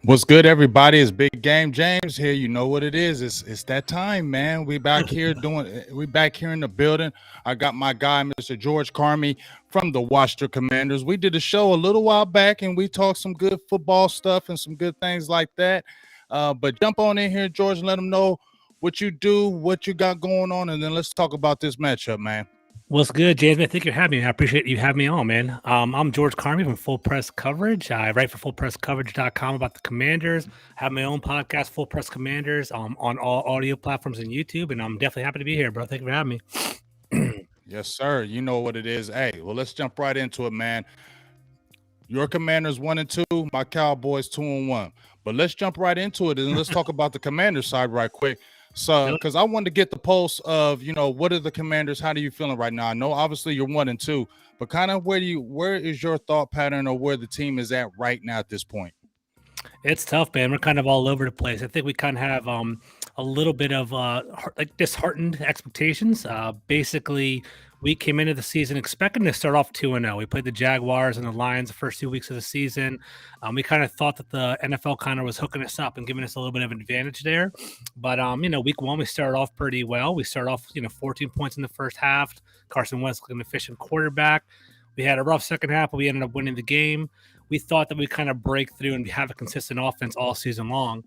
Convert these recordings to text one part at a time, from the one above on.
What's good, everybody? It's Big Game James here. You know what it is. It's that time, man. We back here in the building. I got my guy, Mr. George Carmi from the Washington Commanders. We did a show a little while back and we talked some good football stuff and some good things like that. But jump on in here, George, and let them know what you do, what you got going on, and then let's talk about this matchup, man. What's good, James? I think you're having me. I appreciate you having me on, man. I'm George Carmi from Full Press Coverage. I write for fullpresscoverage.com about the Commanders. I have my own podcast, Full Press Commanders, on all audio platforms and YouTube, and I'm definitely happy to be here, bro. Thank you for having me. Yes, sir. You know what it is. Hey, well, let's jump right into it, man. Your Commanders 1-2, my Cowboys 2-1. But let's jump right into it and let's talk about the Commanders side right quick. So, because I wanted to get the pulse of, what are the Commanders? How do you feeling right now? I know obviously you're 1-2, but kind of where is your thought pattern or where the team is at right now at this point? It's tough, man. We're kind of all over the place. I think we kind of have a little bit of disheartened expectations. Basically, we came into the season expecting to start off 2-0. We played the Jaguars and the Lions the first 2 weeks of the season. We kind of thought that the NFL kind of was hooking us up and giving us a little bit of an advantage there. But week one we started off pretty well. We started off 14 points in the first half. Carson Wentz an efficient quarterback. We had a rough second half, but we ended up winning the game. We thought that we kind of break through and have a consistent offense all season long.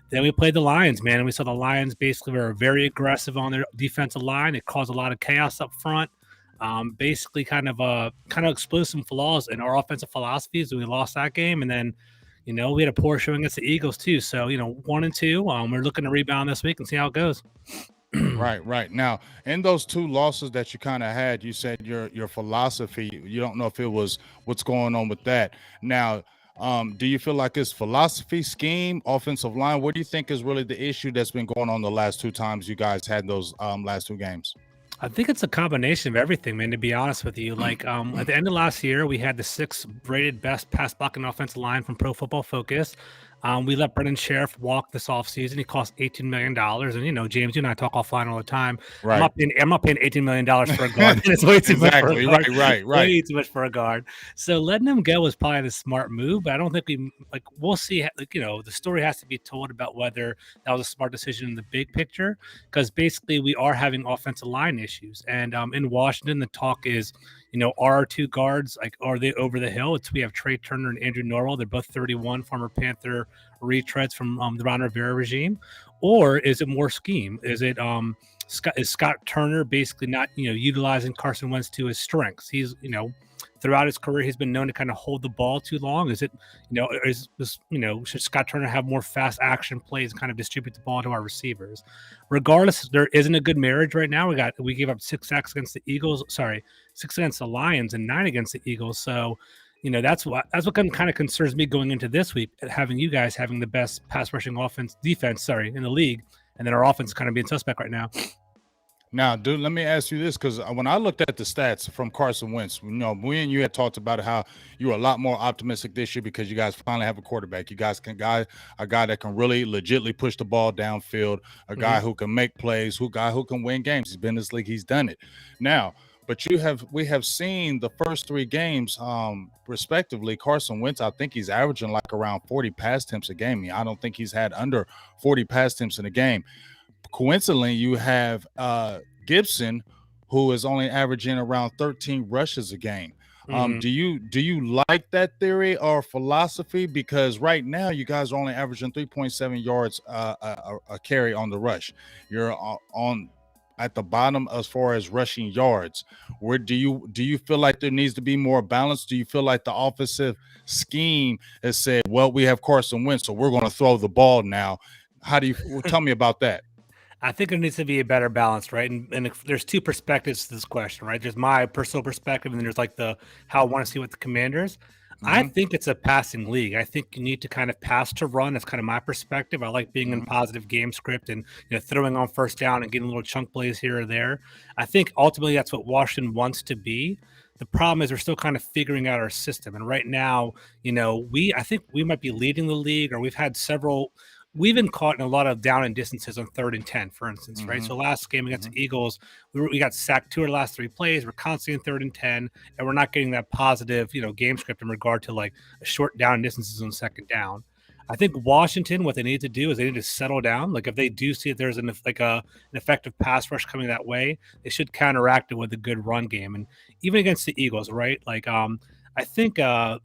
Then we played the Lions, man, and we saw the Lions basically were very aggressive on their defensive line. It caused a lot of chaos up front. Basically kind of exposed some flaws in our offensive philosophies. We lost that game, and then we had a poor showing against the Eagles too. So 1-2. We're looking to rebound this week and see how it goes. Right. Now, in those two losses that you kind of had, you said your philosophy. You don't know if it was what's going on with that. Now, do you feel like it's philosophy, scheme, offensive line? What do you think is really the issue that's been going on the last two times you guys had those last two games? I think it's a combination of everything, man, to be honest with you. Like at the end of last year, we had the 6th rated best pass blocking offensive line from Pro Football Focus. We let Brendan Sheriff walk this offseason. He cost $18 million. And, James, you and I talk offline all the time. Right. I'm not paying $18 million for a guard. It's way too much for a guard. Right. Way too much for a guard. So letting him go was probably the smart move. But I don't think we'll see. The story has to be told about whether that was a smart decision in the big picture. Because basically we are having offensive line issues. And in Washington, the talk is, our two guards, are they over the hill? We have Trey Turner and Andrew Norwell. They're both 31, former Panther retreads from the Ron Rivera regime. Or is it more scheme? Is it is Scott Turner basically not utilizing Carson Wentz to his strengths? He's throughout his career he's been known to kind of hold the ball too long. Is it should Scott Turner have more fast action plays and kind of distribute the ball to our receivers? Regardless, there isn't a good marriage right now. We gave up 6 sacks against the Eagles. 6 against the Lions and 9 against the Eagles. So that's what kind of concerns me going into this week, having you guys having the best pass rushing defense in the league, and then our offense kind of being suspect right now. Now, dude, let me ask you this, because when I looked at the stats from Carson Wentz, we and you had talked about how you were a lot more optimistic this year because you guys finally have a quarterback. You guys a guy that can really legitimately push the ball downfield, a guy who can make plays, who can win games. He's been in this league, he's done it. Now, but we have seen the first 3 games, respectively. Carson Wentz, I think he's averaging like around 40 pass attempts a game. I don't think he's had under 40 pass attempts in a game. Coincidentally, you have Gibson, who is only averaging around 13 rushes a game. Do you like that theory or philosophy? Because right now you guys are only averaging 3.7 yards a carry on the rush. You're on at the bottom as far as rushing yards. Where do you feel like there needs to be more balance? Do you feel like the offensive scheme has said, well, we have Carson Wentz, so we're going to throw the ball now? How do you tell me about that? I think there needs to be a better balance, right? And there's 2 perspectives to this question, right? There's my personal perspective, and then there's how I want to see what the Commanders. I think it's a passing league. I think you need to kind of pass to run. That's kind of my perspective. I like being in positive game script and throwing on first down and getting little chunk plays here or there. I think ultimately that's what Washington wants to be. The problem is we're still kind of figuring out our system. And right now, I think we might be leading the league, or we've had several we've been caught in a lot of down and distances on 3rd and 10, for instance, right? Mm-hmm. So last game against the Eagles, we got sacked 2 of the last 3 plays. We're constantly in 3rd and 10, and we're not getting that positive, game script in regard to like a short down and distances on 2nd down. I think Washington, what they need to do is they need to settle down. Like if they do see that there's an effective pass rush coming that way, they should counteract it with a good run game. And even against the Eagles, right? Like I think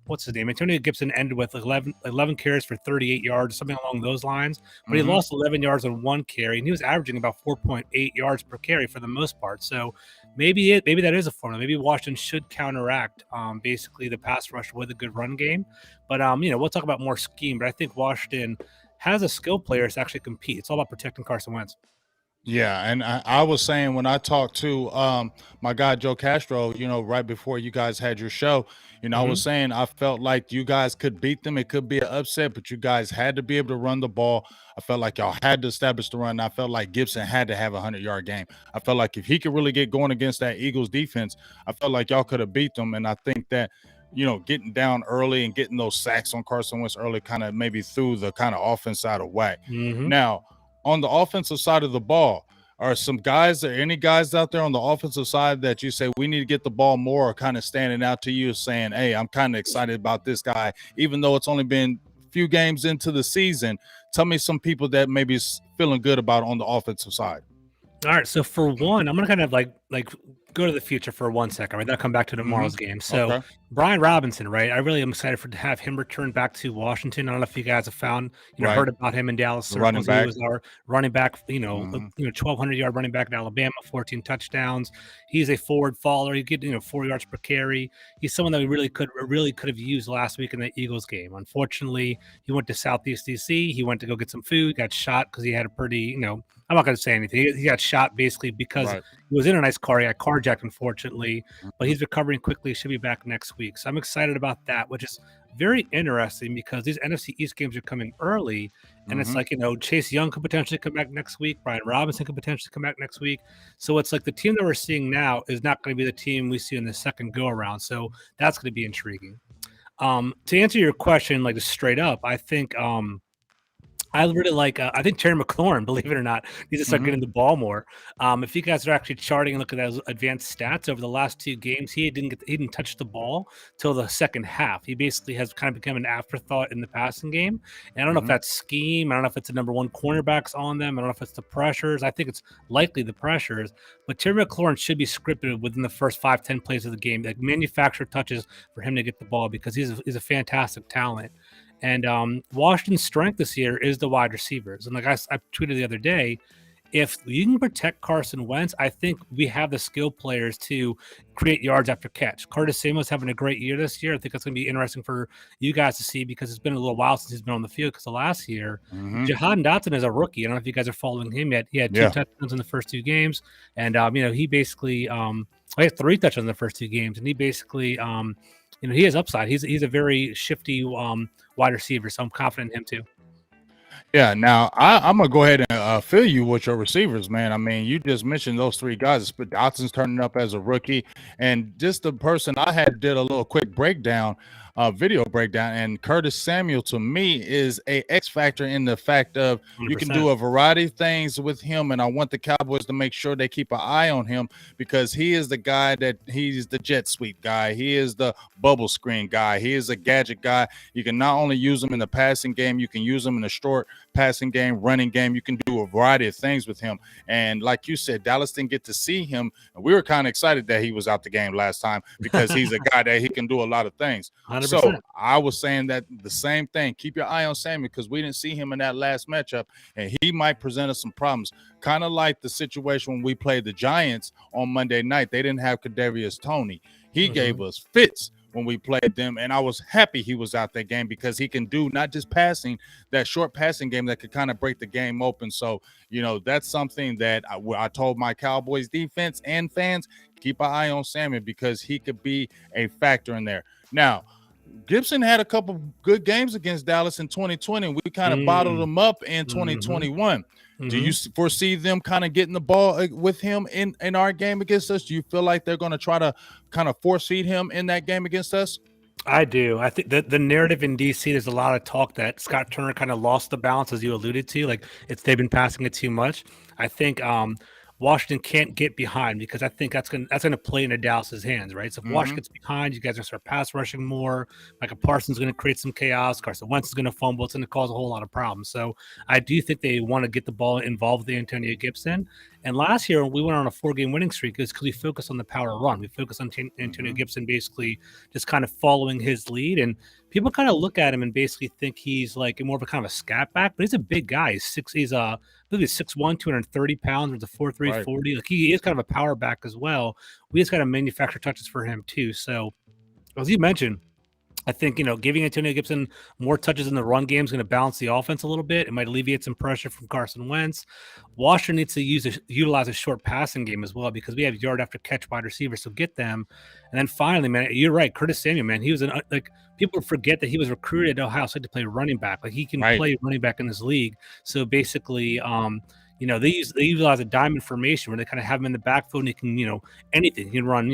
what's his name? Antonio Gibson ended with 11 carries for 38 yards, something along those lines. But he lost 11 yards on 1 carry, and he was averaging about 4.8 yards per carry for the most part. So maybe that is a formula. Maybe Washington should counteract basically the pass rush with a good run game. But we'll talk about more scheme. But I think Washington has a skill players to actually compete. It's all about protecting Carson Wentz. Yeah, and I was saying when I talked to my guy Joe Castro, right before you guys had your show, I was saying I felt like you guys could beat them. It could be an upset, but you guys had to be able to run the ball. I felt like y'all had to establish the run. I felt like Gibson had to have a 100-yard game. I felt like if he could really get going against that Eagles defense, I felt like y'all could have beat them. And I think that getting down early and getting those sacks on Carson Wentz early kind of maybe threw the kind of offense out of whack. Now, on the offensive side of the ball, are any guys out there on the offensive side that you say we need to get the ball more, or kind of standing out to you saying, hey, I'm kind of excited about this guy, even though it's only been a few games into the season? Tell me some people that maybe is feeling good about on the offensive side. All right. So for one, I'm going to kind of like go to the future for 1 second, right? Then I'll come back to tomorrow's game. So Okay. Brian Robinson, right? I really am excited to have him return back to Washington. I don't know if you guys have heard about him in Dallas circles. Running back. He was our running back, 1,200-yard running back in Alabama, 14 touchdowns. He's a forward faller. He get 4 yards per carry. He's someone that we really could have used last week in the Eagles game. Unfortunately, he went to Southeast DC. He went to go get some food, got shot because he had a pretty, I'm not going to say anything. He got shot basically because he was in a nice car. He got carjacked, unfortunately, but he's recovering quickly. Should be back next week. So I'm excited about that, which is very interesting because these NFC East games are coming early. And it's like, Chase Young could potentially come back next week. Brian Robinson could potentially come back next week. So it's like the team that we're seeing now is not going to be the team we see in the second go around. So that's going to be intriguing. To answer your question, like just straight up, I think I really like. I think Terry McLaurin, believe it or not, needs to start getting the ball more. If you guys are actually charting and look at those advanced stats over the last 2 games, he didn't touch the ball till the second half. He basically has kind of become an afterthought in the passing game. And I don't know if that's scheme. I don't know if it's the number 1 cornerbacks on them. I don't know if it's the pressures. I think it's likely the pressures. But Terry McLaurin should be scripted within the first 5-10 plays of the game, like manufacture touches for him to get the ball because he's a fantastic talent. And Washington's strength this year is the wide receivers. And like I tweeted the other day, if you can protect Carson Wentz, I think we have the skill players to create yards after catch. Curtis Samuel's having a great year this year. I think that's going to be interesting for you guys to see because it's been a little while since he's been on the field because of last year. Jahan Dotson is a rookie. I don't know if you guys are following him yet. He had 2 touchdowns in the first 2 games. And, he basically he had 3 touchdowns in the first 2 games. And he basically he has upside. He's a very shifty wide receiver, so I'm confident in him too. Yeah, now I'm gonna go ahead and fill you with your receivers, man. I mean, you just mentioned those 3 guys. Dotson's turning up as a rookie, and just the person I did a little quick breakdown, video breakdown, and Curtis Samuel to me is a X factor in the fact of 100%. You can do a variety of things with him, and I want the Cowboys to make sure they keep an eye on him because he is the guy he's the jet sweep guy. He is the bubble screen guy. He is a gadget guy. You can not only use him in the passing game, you can use him in the short passing game, running game. You can do a variety of things with him. And like you said, Dallas didn't get to see him, and we were kind of excited that he was out the game last time because he's a guy that he can do a lot of things. 100%. So I was saying that the same thing. Keep your eye on Samuel because we didn't see him in that last matchup, and he might present us some problems. Kind of like the situation when we played the Giants on Monday night. They didn't have Kadarius Toney. He gave us fits when we played them, and I was happy he was out that game because he can do not just passing, that short passing game that could kind of break the game open. So, that's something that I told my Cowboys defense and fans, keep an eye on Samuel because he could be a factor in there. Now, Gibson had a couple good games against Dallas in 2020. We kind of bottled them up in 2021. Do you foresee them kind of getting the ball with him in our game against us? Do you feel like they're going to try to kind of force feed him in that game against us? I do. I think the narrative in DC, there's a lot of talk that Scott Turner kind of lost the balance, as you alluded to. Like they've been passing it too much. I think Washington can't get behind because I think that's gonna play into Dallas's hands, right? So if Washington gets behind, you guys are gonna start pass rushing more. Micah Parsons is gonna create some chaos. Carson Wentz is gonna fumble. It's gonna cause a whole lot of problems. So I do think they want to get the ball involved with Antonio Gibson. And last year we went on a 4-game winning streak because we focused on the power run. We focused on Antonio Gibson basically just kind of following his lead. And people kind of look at him and basically think he's like more of a kind of a scat back, but he's a big guy. He's I believe he's 6'1", 230 pounds with a 4.3 40. Like he is kind of a power back as well. We just got to manufacture touches for him too. So as you mentioned, I think, giving Antonio Gibson more touches in the run game is going to balance the offense a little bit. It might alleviate some pressure from Carson Wentz. Washington needs to utilize a short passing game as well because we have yard after catch wide receivers, so get them. And then finally, man, you're right, Curtis Samuel, man, he was people forget that he was recruited at Ohio State to play running back. Like he can play running back in this league. So basically, they utilize a diamond formation where they kind of have him in the backfield and he can, anything. He can run,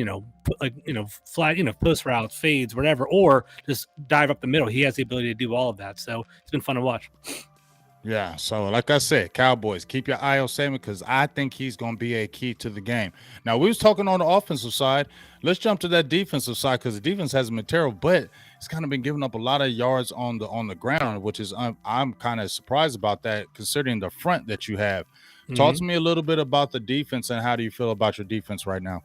flat, post routes, fades, whatever, or just dive up the middle. He has the ability to do all of that. So it's been fun to watch. Yeah, so like I said, Cowboys, keep your eye on Samuel because I think he's going to be a key to the game. Now, we was talking on the offensive side. Let's jump to that defensive side because the defense hasn't been terrible, but it's kind of been giving up a lot of yards on the ground, which is I'm kind of surprised about that considering the front that you have. Talk to me a little bit about the defense and how do you feel about your defense right now?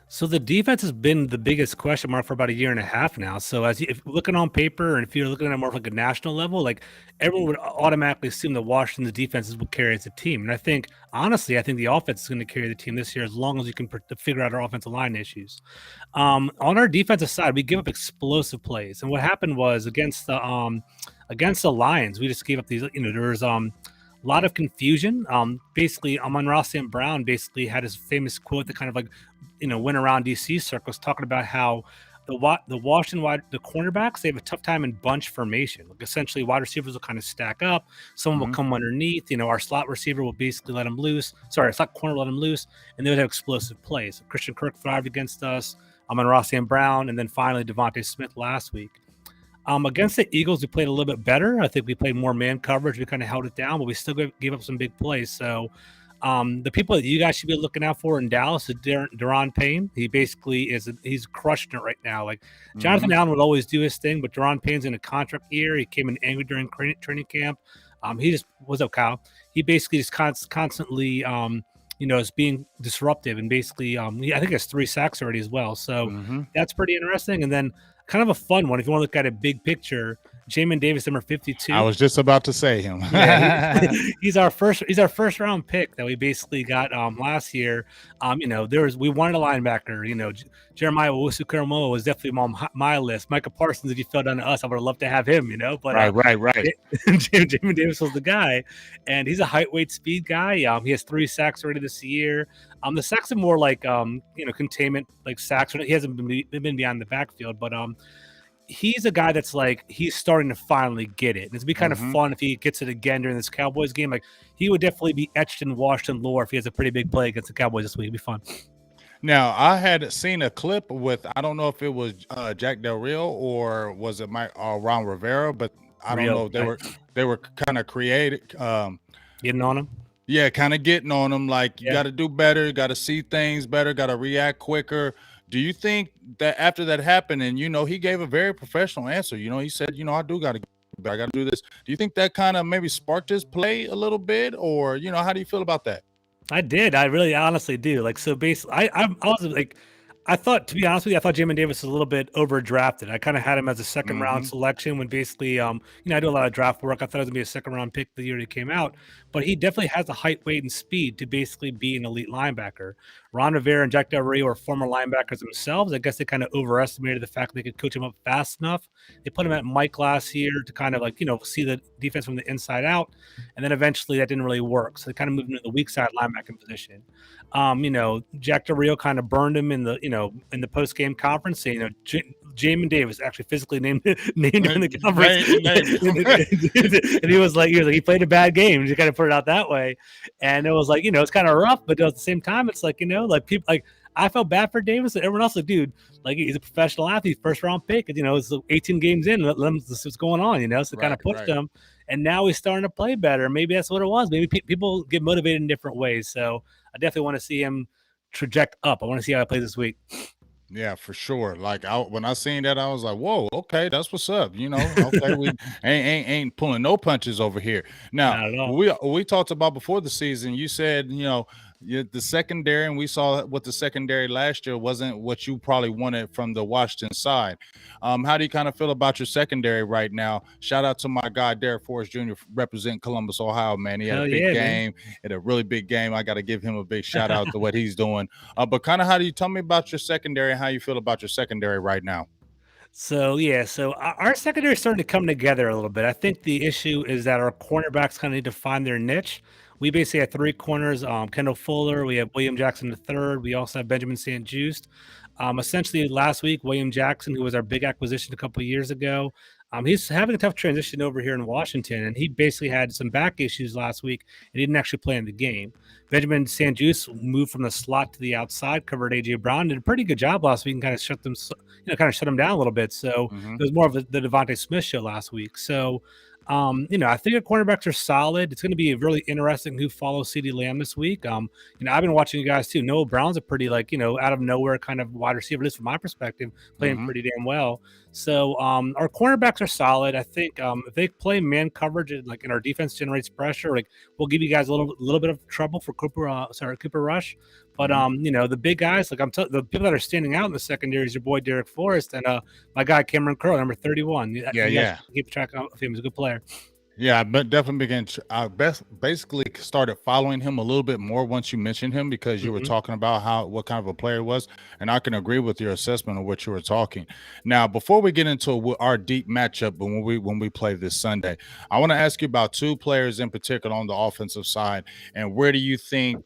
So the defense has been the biggest question mark for about a year and a half now. So if looking on paper, and if you're looking at more of like a national level, like everyone would automatically assume that Washington's defense will carry as a team. And I think, honestly, the offense is going to carry the team this year as long as you can figure out our offensive line issues. On our defensive side, we give up explosive plays. And what happened was against the Lions, we just gave up these, there was a lot of confusion. Basically, Amon-Ra St. Brown basically had his famous quote that kind of like, went around DC circles talking about how the Washington the cornerbacks, they have a tough time in bunch formation. Like essentially, wide receivers will kind of stack up. Someone will come underneath. Our slot receiver will basically let them loose. Sorry, slot corner will let them loose, and they would have explosive plays. So Christian Kirk thrived against us. Amon-Ra St. Brown, and then finally Devontae Smith last week. Against the Eagles, we played a little bit better. I think we played more man coverage. We kind of held it down, but we still gave up some big plays. So the people that you guys should be looking out for in Dallas is Duron Payne. He basically he's crushing it right now. Like Jonathan Allen would always do his thing, but Duron Payne's in a contract year. He came in angry during training camp. He just what's up, Kyle? He basically just constantly is being disruptive and basically I think he has 3 sacks already as well. So that's pretty interesting. And then kind of a fun one if you want to look at a big picture. Jamin Davis, number 52. I was just about to say him. Yeah, he's our first round pick that we basically got last year. We wanted a linebacker. Jeremiah Owusu-Koramoah was definitely on my list. Micah Parsons, if he fell down to us, I would have loved to have him. But right. Jamin Davis was the guy, and he's a height, weight, speed guy. He has 3 sacks already this year. The sacks are more like containment, like sacks. He hasn't been beyond the backfield, but he's a guy that's like he's starting to finally get it. And it'd be kind of fun if he gets it again during this Cowboys game. Like he would definitely be etched in Washington lore if he has a pretty big play against the Cowboys this week. It'd be fun. Now I had seen a clip with I don't know if it was Jack Del Rio or was it Ron Rivera, but I don't know. They were kind of created getting on him. Yeah, kind of getting on him. Like you got to do better, got to see things better, got to react quicker. Do you think that after that happened, and he gave a very professional answer? He said, I do got to, I got to do this. Do you think that kind of maybe sparked his play a little bit, or how do you feel about that? I did. I really honestly do. Like so, basically, I was like. I thought, to be honest with you, I thought Jamin Davis was a little bit overdrafted. I kind of had him as a second round selection when basically, I do a lot of draft work. I thought it was going to be a second round pick the year he came out, but he definitely has the height, weight, and speed to basically be an elite linebacker. Ron Rivera and Jack Del Rio are former linebackers themselves. I guess they kind of overestimated the fact that they could coach him up fast enough. They put him at Mike last year to kind of see the defense from the inside out. And then eventually that didn't really work. So they kind of moved into the weak side linebacking position. Jack Del Rio kind of burned him in the, in the post-game conference. So, Jamin Davis actually physically named him in the conference. And he was like, he played a bad game. He kind of put it out that way. And it was like, it's kind of rough, but at the same time, it's like, people like, I felt bad for Davis and everyone else. Like, dude, like he's a professional athlete, first round pick. And, it's 18 games in. Let him see what's going on. So kind of pushed him. And now he's starting to play better. Maybe that's what it was. Maybe people get motivated in different ways. So I definitely want to see him traject up. I want to see how he plays this week. Yeah, for sure. Like when I seen that, I was like, "Whoa, okay, that's what's up." Okay, we ain't pulling no punches over here. Now we talked about before the season. You said the secondary, and we saw what the secondary last year wasn't what you probably wanted from the Washington side. How do you kind of feel about your secondary right now? Shout out to my guy Derek Forrest Jr. representing Columbus, Ohio. Man, he had a big game, had a really big game. I got to give him a big shout out to what he's doing. But kind of how do you tell me about your secondary and how you feel about your secondary right now? So our secondary is starting to come together a little bit. I think the issue is that our cornerbacks kind of need to find their niche. We basically have three corners: Kendall Fuller, we have William Jackson III, we also have Benjamin St-Juste. Essentially, last week, William Jackson, who was our big acquisition a couple of years ago, he's having a tough transition over here in Washington, and he basically had some back issues last week, and he didn't actually play in the game. Benjamin St-Juste moved from the slot to the outside, covered AJ Brown, did a pretty good job last week, and kind of shut them down a little bit. So it was more of the Devontae Smith show last week. So I think our cornerbacks are solid. It's going to be really interesting who follows CeeDee Lamb this week. I've been watching you guys too. Noah Brown's a pretty out of nowhere kind of wide receiver, at least from my perspective, playing pretty damn well. So our cornerbacks are solid. I think if they play man coverage and our defense generates pressure, we'll give you guys a little bit of trouble for Cooper Rush. But the big guys, the people that are standing out in the secondary is your boy Derek Forrest and my guy Cameron Curl, number 31. Yeah. Keep track of him. He's a good player. Yeah, but definitely basically started following him a little bit more once you mentioned him because you were talking about what kind of a player he was, and I can agree with your assessment of what you were talking. Now, before we get into our deep matchup when we play this Sunday, I want to ask you about two players in particular on the offensive side, and where do you think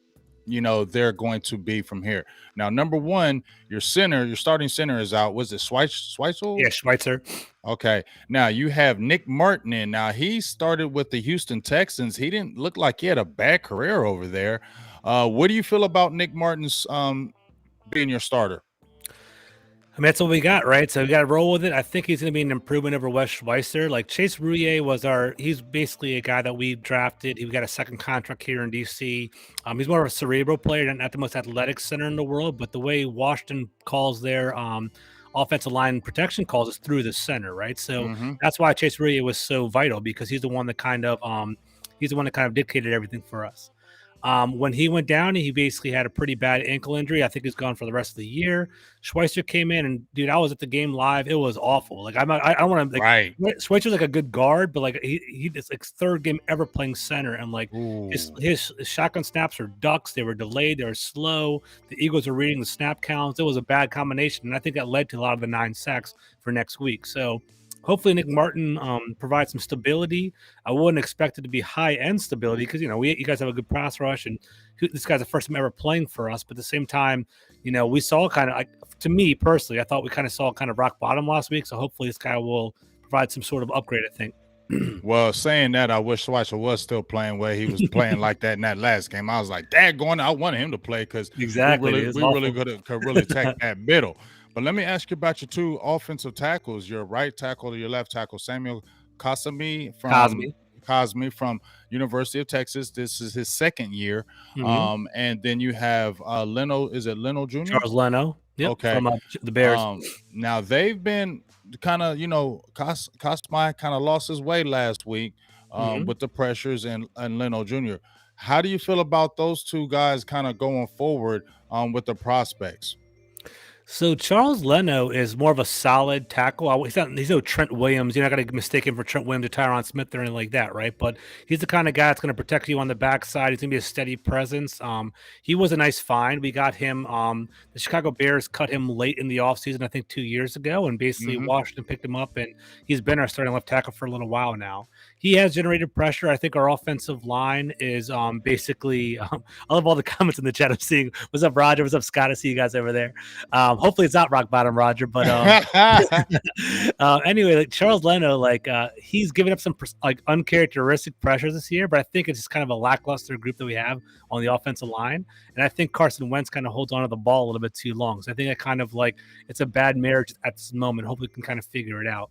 they're going to be from here? Now, number one, your starting center is out. Was it Schweitzer? Yeah, Schweitzer. Okay. Now you have Nick Martin in. Now he started with the Houston Texans. He didn't look like he had a bad career over there. What do you feel about Nick Martin's being your starter? I mean, that's what we got, right? So we got to roll with it. I think he's going to be an improvement over Wes Schweitzer. Chase Rouillet he's basically a guy that we drafted. He got a second contract here in DC. He's more of a cerebral player, not the most athletic center in the world, but the way Washington calls their offensive line protection calls is through the center, right? So that's why Chase Rouillet was so vital, because he's the one that kind of dictated everything for us. When he went down, he basically had a pretty bad ankle injury. I think he's gone for the rest of the year. Schweitzer came in, and dude, I was at the game live. It was awful. I don't want to right. Schweitzer's a good guard, but it's third game ever playing center, and his shotgun snaps are ducks. They were delayed. They were slow. The Eagles are reading the snap counts. It was a bad combination, and I think that led to a lot of the 9 sacks for next week. So hopefully Nick Martin provides some stability. I wouldn't expect it to be high-end stability because, you guys have a good pass rush, and this guy's the first time ever playing for us. But at the same time, we saw kind of, to me personally, I thought we kind of saw kind of rock bottom last week. So hopefully this guy will provide some sort of upgrade, I think. Well, saying that, I wish Schweitzer was still playing where he was playing like that in that last game. I was like, daggone, I wanted him to play because we really could really attack that middle. But let me ask you about your two offensive tackles, your right tackle or your left tackle, Samuel Cosmi from University of Texas. This is his second year. And then you have Leno. Is it Leno Jr.? Charles Leno. Yep, okay. From the Bears. Now they've been kind of, Cosmi kind of lost his way last week with the pressures and Leno Jr. How do you feel about those two guys kind of going forward with the prospects? So Charles Leno is more of a solid tackle. He's no Trent Williams. You're not going to mistake him for Trent Williams or Tyron Smith or anything like that, right? But he's the kind of guy that's going to protect you on the backside. He's going to be a steady presence. He was a nice find. We got him. The Chicago Bears cut him late in the offseason, I think 2 years ago, and basically Washington picked him up, and he's been our starting left tackle for a little while now. He has generated pressure. I think our offensive line is basically I love all the comments in the chat I'm seeing. What's up, Roger? What's up, Scott? I see you guys over there. Hopefully it's not rock bottom, Roger. But anyway, like Charles Leno, like he's given up some like uncharacteristic pressures this year, but I think it's just kind of a lackluster group that we have on the offensive line, and I think Carson Wentz kind of holds on to the ball a little bit too long. So I think I kind of like it's a bad marriage at this moment. Hopefully we can kind of figure it out.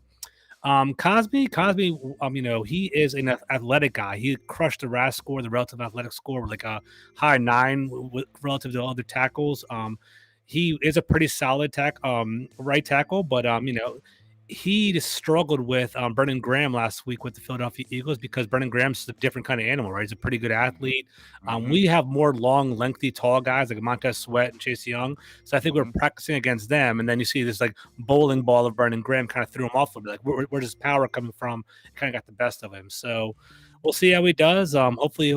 Cosby, you know, he is an athletic guy. He crushed the RAS score, the relative athletic score, with like a high 9 relative to other tackles. He is a pretty solid right tackle, but you know, he just struggled with Brendan Graham last week with the Philadelphia Eagles because Brendan Graham's a different kind of animal, right? He's a pretty good athlete. We have more long, lengthy, tall guys like Montez Sweat and Chase Young. So I think we're practicing against them. And then you see this like bowling ball of Brendan Graham kind of threw him off a little bit. Like, where's his power coming from? Kind of got the best of him. So we'll see how he does. Hopefully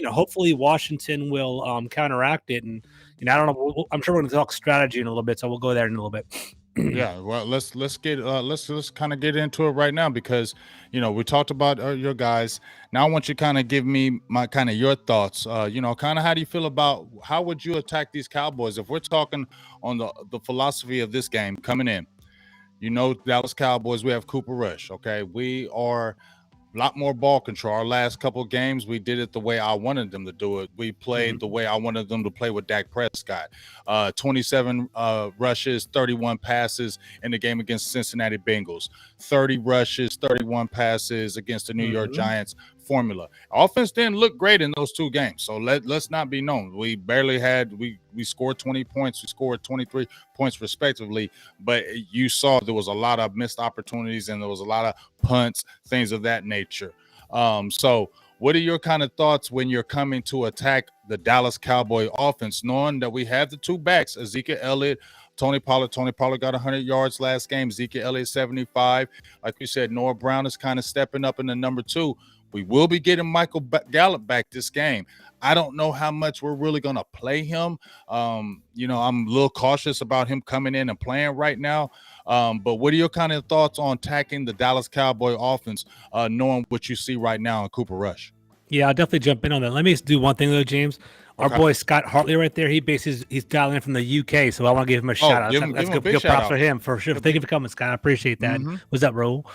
hopefully Washington will counteract it. And, you know, I don't know. I'm sure we're going to talk strategy in a little bit. So we'll go there in a little bit. Yeah, well, let's kind of get into it right now because you know we talked about your guys. Now I want you to kind of give me my kind of your thoughts. You know, kind of how do you feel about how would you attack these Cowboys if we're talking on the philosophy of this game coming in? You know, Dallas Cowboys, we have Cooper Rush. Okay, we are a lot more ball control. Our last couple of games, we did it the way I wanted them to do it. We played the way I wanted them to play with Dak Prescott. 27 rushes, 31 passes in the game against Cincinnati Bengals. 30 rushes, 31 passes against the New York Giants formula. Offense didn't look great in those two games, so let's not be known. We barely had we scored 20 points, we scored 23 points respectively, but you saw there was a lot of missed opportunities and there was a lot of punts, things of that nature. So what are your kind of thoughts when you're coming to attack the Dallas Cowboy offense, knowing that we have the two backs, Ezekiel Elliott, Tony Pollard? Tony Pollard got 100 yards last game. Ezekiel Elliott 75. Like you said, Noah Brown is kind of stepping up in the number 2. We will be getting Michael Gallup back this game. I don't know how much we're really going to play him. You know, I'm a little cautious about him coming in and playing right now. But what are your kind of thoughts on attacking the Dallas Cowboy offense, knowing what you see right now in Cooper Rush? Yeah, I'll definitely jump in on that. Let me do one thing though, James. Our boy Scott Hartley right there, he's dialing in from the UK, so I want to give him a shout out. That's good props for him for sure. Thank you for coming, Scott. I appreciate that. What's up, Raul?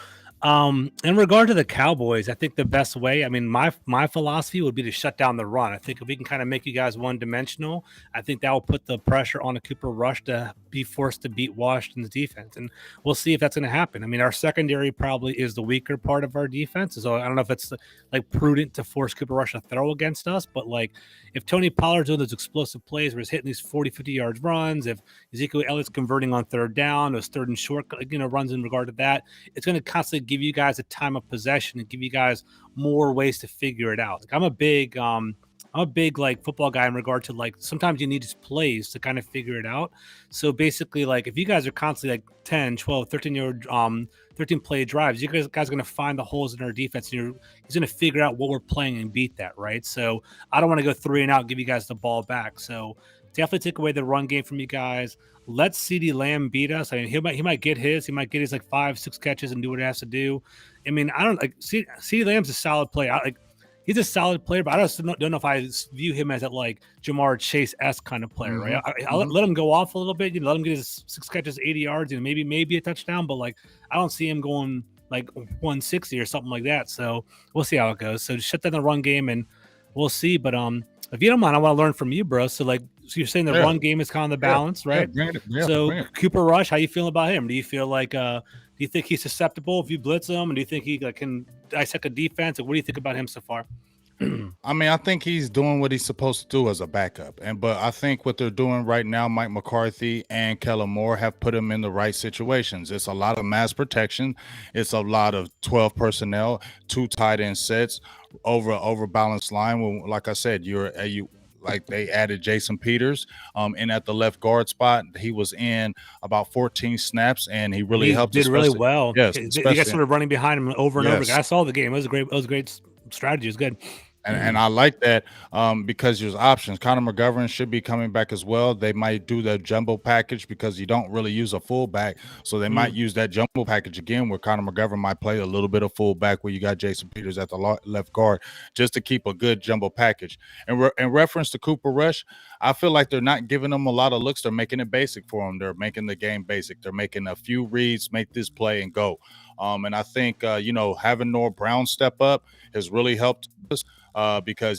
In regard to the Cowboys, I think the best way, I mean, my philosophy would be to shut down the run. I think if we can kind of make you guys one-dimensional, I think that will put the pressure on a Cooper Rush to be forced to beat Washington's defense. And we'll see if that's going to happen. I mean, our secondary probably is the weaker part of our defense. So I don't know if it's like prudent to force Cooper Rush to throw against us, but like if Tony Pollard's doing those explosive plays where he's hitting these 40, 50 yards runs, if Ezekiel Elliott's converting on third down, those third and short, runs in regard to that, it's going to constantly give you guys a time of possession and give you guys more ways to figure it out. Like I'm a big like football guy in regard to like sometimes you need just plays to kind of figure it out. So basically, like if you guys are constantly like 10, 12, 13 play drives, you guys are going to find the holes in our defense and he's going to figure out what we're playing and beat that, right? So I don't want to go 3 and out and give you guys the ball back. So definitely take away the run game from you guys. Let CeeDee Lamb beat us. I mean, he might get his like 5-6 catches and do what he has to do. I mean, I don't like CeeDee Lamb's a solid player. He's a solid player, but I just don't know if I view him as that like Jamar Chase-esque kind of player, right? I'll let him go off a little bit, let him get his 6 catches, 80 yards, and maybe a touchdown, but like I don't see him going like 160 or something like that. So we'll see how it goes. So just shut down the run game and we'll see. But if you don't mind, I want to learn from you, bro. So you're saying the run game is kind of the balance, right? Cooper Rush, how you feeling about him? Do you feel like do you think he's susceptible if you blitz him? And do you think he can dissect a defense? Or what do you think about him so far? I mean, I think he's doing what he's supposed to do as a backup. But I think what they're doing right now, Mike McCarthy and Kellen Moore have put him in the right situations. It's a lot of mass protection. It's a lot of 12 personnel, 2 tight end sets over balanced line. When, like I said, like they added Jason Peters in at the left guard spot. He was in about 14 snaps, and he really helped. Did really well. Yes, you guys started running behind him over and over again. I saw the game. It was a great strategy. It was good. And I like that because there's options. Connor McGovern should be coming back as well. They might do the jumbo package because you don't really use a fullback. So they might use that jumbo package again where Connor McGovern might play a little bit of fullback where you got Jason Peters at the left guard just to keep a good jumbo package. And in reference to Cooper Rush, I feel like they're not giving him a lot of looks. They're making it basic for him. They're making the game basic. They're making a few reads, make this play and go. And I think, having Noah Brown step up has really helped us. Because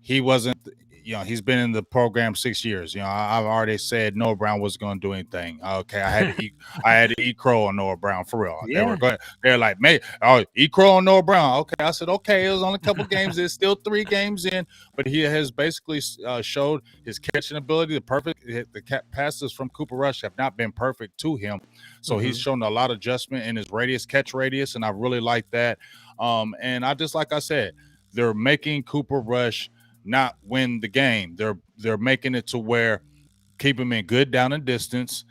he wasn't, he's been in the program 6 years. I've already said Noah Brown wasn't going to do anything. Okay, I had to eat crow on Noah Brown for real. Yeah. They're like, "Mate, eat crow on Noah Brown." Okay, I said, okay, it was only a couple games. There's still 3 games in, but he has basically showed his catching ability. The passes from Cooper Rush have not been perfect to him, so he's shown a lot of adjustment in his catch radius, and I really like that. And like I said. They're making Cooper Rush not win the game. They're making it to where keep him in good down and distance,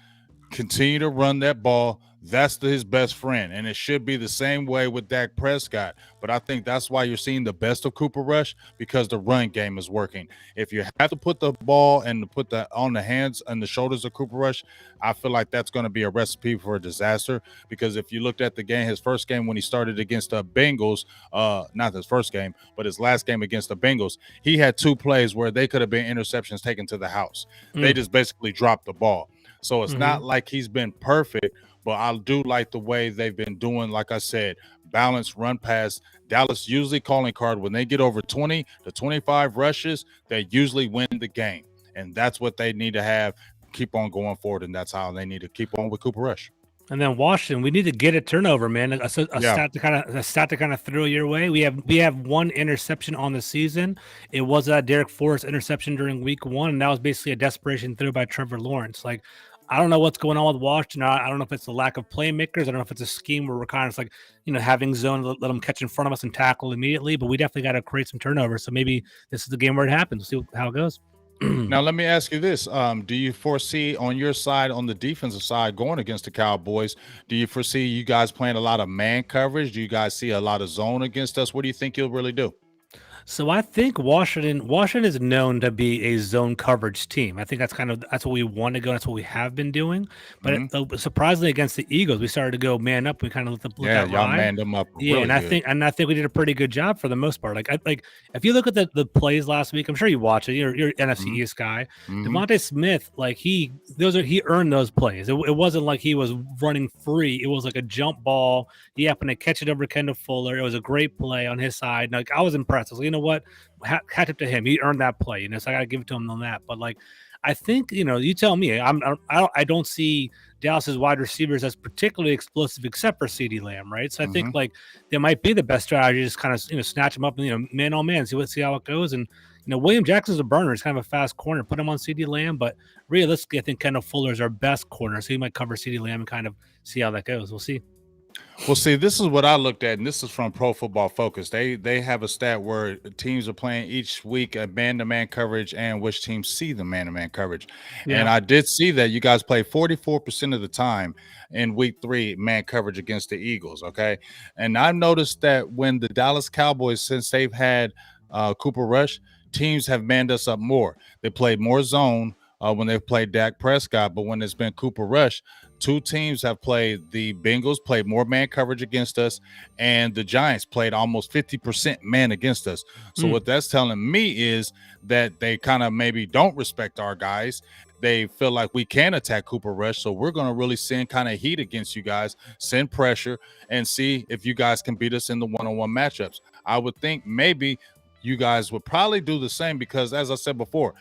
continue to run that ball. That's his best friend, and it should be the same way with Dak Prescott. But I think that's why you're seeing the best of Cooper Rush because the run game is working. If you have to put the ball and put that on the hands and the shoulders of Cooper Rush, I feel like that's going to be a recipe for a disaster. Because if you looked at the game, his first game when he started against the Bengals, not his first game, but his last game against the Bengals, he had 2 plays where they could have been interceptions taken to the house. They just basically dropped the ball. So it's not like he's been perfect, but I do like the way they've been doing, like I said, balanced run pass. Dallas usually calling card when they get over 20 to 25 rushes, they usually win the game. And that's what they need to have, keep on going forward, and that's how they need to keep on with Cooper Rush. And then Washington, we need to get a turnover, man. A stat to kind of throw your way. We have 1 interception on the season. It was a Derek Forrest interception during week 1, and that was basically a desperation throw by Trevor Lawrence. Like, I don't know what's going on with Washington. I don't know if it's the lack of playmakers. I don't know if it's a scheme where we're kind of like, having zone, let them catch in front of us and tackle immediately. But we definitely got to create some turnovers. So maybe this is the game where it happens. We'll see how it goes. Now, let me ask you this. Do you foresee on your side, on the defensive side, going against the Cowboys, do you foresee you guys playing a lot of man coverage? Do you guys see a lot of zone against us? What do you think you'll really do? So I think Washington is known to be a zone coverage team. I think that's what we want to go. That's what we have been doing. But surprisingly, against the Eagles, we started to go man up. We kind of let that y'all ride. manned them up. Yeah, really I think we did a pretty good job for the most part. Like if you look at the plays last week, I'm sure you watch it. You're an NFC East guy. DeVonta Smith, like he earned those plays. It wasn't like he was running free. It was like a jump ball. He happened to catch it over Kendall Fuller. It was a great play on his side. Like I was impressed. I was like, you know what? Catch up to him. He earned that play. So I got to give it to him on that. But like, I think you tell me. I don't see Dallas's wide receivers as particularly explosive, except for CeeDee Lamb, right? So I think like they might be the best strategy, just kind of snatch him up and man on man, see how it goes. And William Jackson's a burner. He's kind of a fast corner. Put him on CeeDee Lamb, but realistically, I think Kendall Fuller is our best corner, so he might cover CeeDee Lamb and kind of see how that goes. We'll see. Well, see, this is what I looked at, and this is from Pro Football Focus. They have a stat where teams are playing each week a man-to-man coverage and which teams see the man-to-man coverage. Yeah. And I did see that you guys play 44% of the time in week 3 man coverage against the Eagles, okay? And I've noticed that when the Dallas Cowboys, since they've had Cooper Rush, teams have manned us up more. They played more zone when they've played Dak Prescott, but when it's been Cooper Rush, 2 teams have played. The Bengals played more man coverage against us, and the Giants played almost 50% man against us. So what that's telling me is that they kind of maybe don't respect our guys. They feel like we can attack Cooper Rush, so we're going to really send kind of heat against you guys, send pressure, and see if you guys can beat us in the one-on-one matchups. I would think maybe you guys would probably do the same because, as I said before,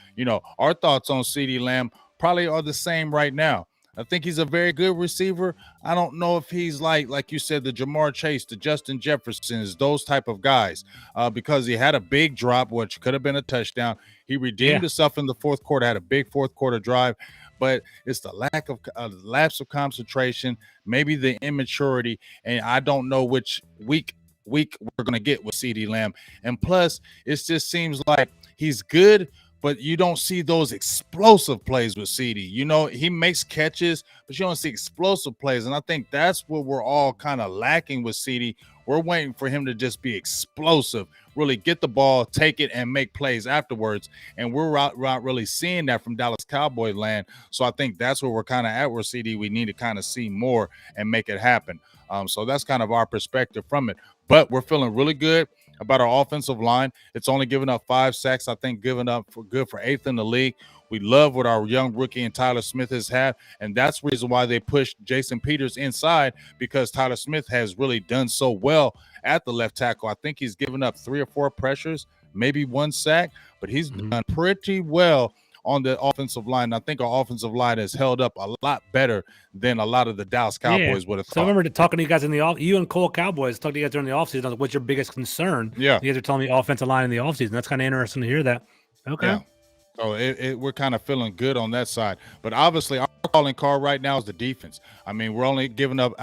our thoughts on CeeDee Lamb probably are the same right now. I think he's a very good receiver. I don't know if he's like you said, the Jamar Chase, the Justin Jeffersons, those type of guys, because he had a big drop, which could have been a touchdown. He redeemed himself in the fourth quarter, had a big fourth quarter drive, but it's the lapse of concentration, maybe the immaturity, and I don't know which week we're going to get with CeeDee Lamb. And plus, it just seems like he's good, but you don't see those explosive plays with CD. You know, he makes catches, but you don't see explosive plays. And I think that's what we're all kind of lacking with CD. We're waiting for him to just be explosive, really get the ball, take it, and make plays afterwards. And we're not really seeing that from Dallas Cowboy land. So I think that's where we're kind of at with CD. We need to kind of see more and make it happen. So that's kind of our perspective from it. But we're feeling really good about our offensive line. It's only given up 5 sacks, I think, given up for 8th in the league. We love what our young rookie and Tyler Smith has had, and that's the reason why they pushed Jason Peters inside, because Tyler Smith has really done so well at the left tackle. I think he's given up 3 or 4 pressures, maybe 1 sack, but he's done pretty well on the offensive line. I think our offensive line has held up a lot better than a lot of the Dallas Cowboys would have thought. So I remember talking to you guys in the you and Cole Cowboys talking to you guys during the offseason. Like, what's your biggest concern? Yeah. You guys are telling me offensive line in the offseason. That's kind of interesting to hear that. Okay. Yeah. So we're kind of feeling good on that side. But obviously, our calling card right now is the defense. I mean, we're only giving up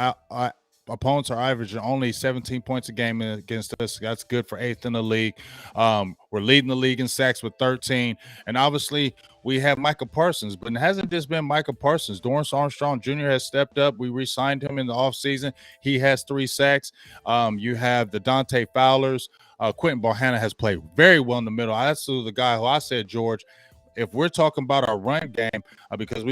opponents are averaging only 17 points a game against us. That's good for 8th in the league. We're leading the league in sacks with 13. And obviously, we have Micah Parsons, but it hasn't just been Micah Parsons. Dorrance Armstrong Jr. has stepped up. We re-signed him in the offseason. He has 3 sacks. You have the Dante Fowlers. Quentin Bohanna has played very well in the middle. That's the guy who I said, George, if we're talking about our run game, because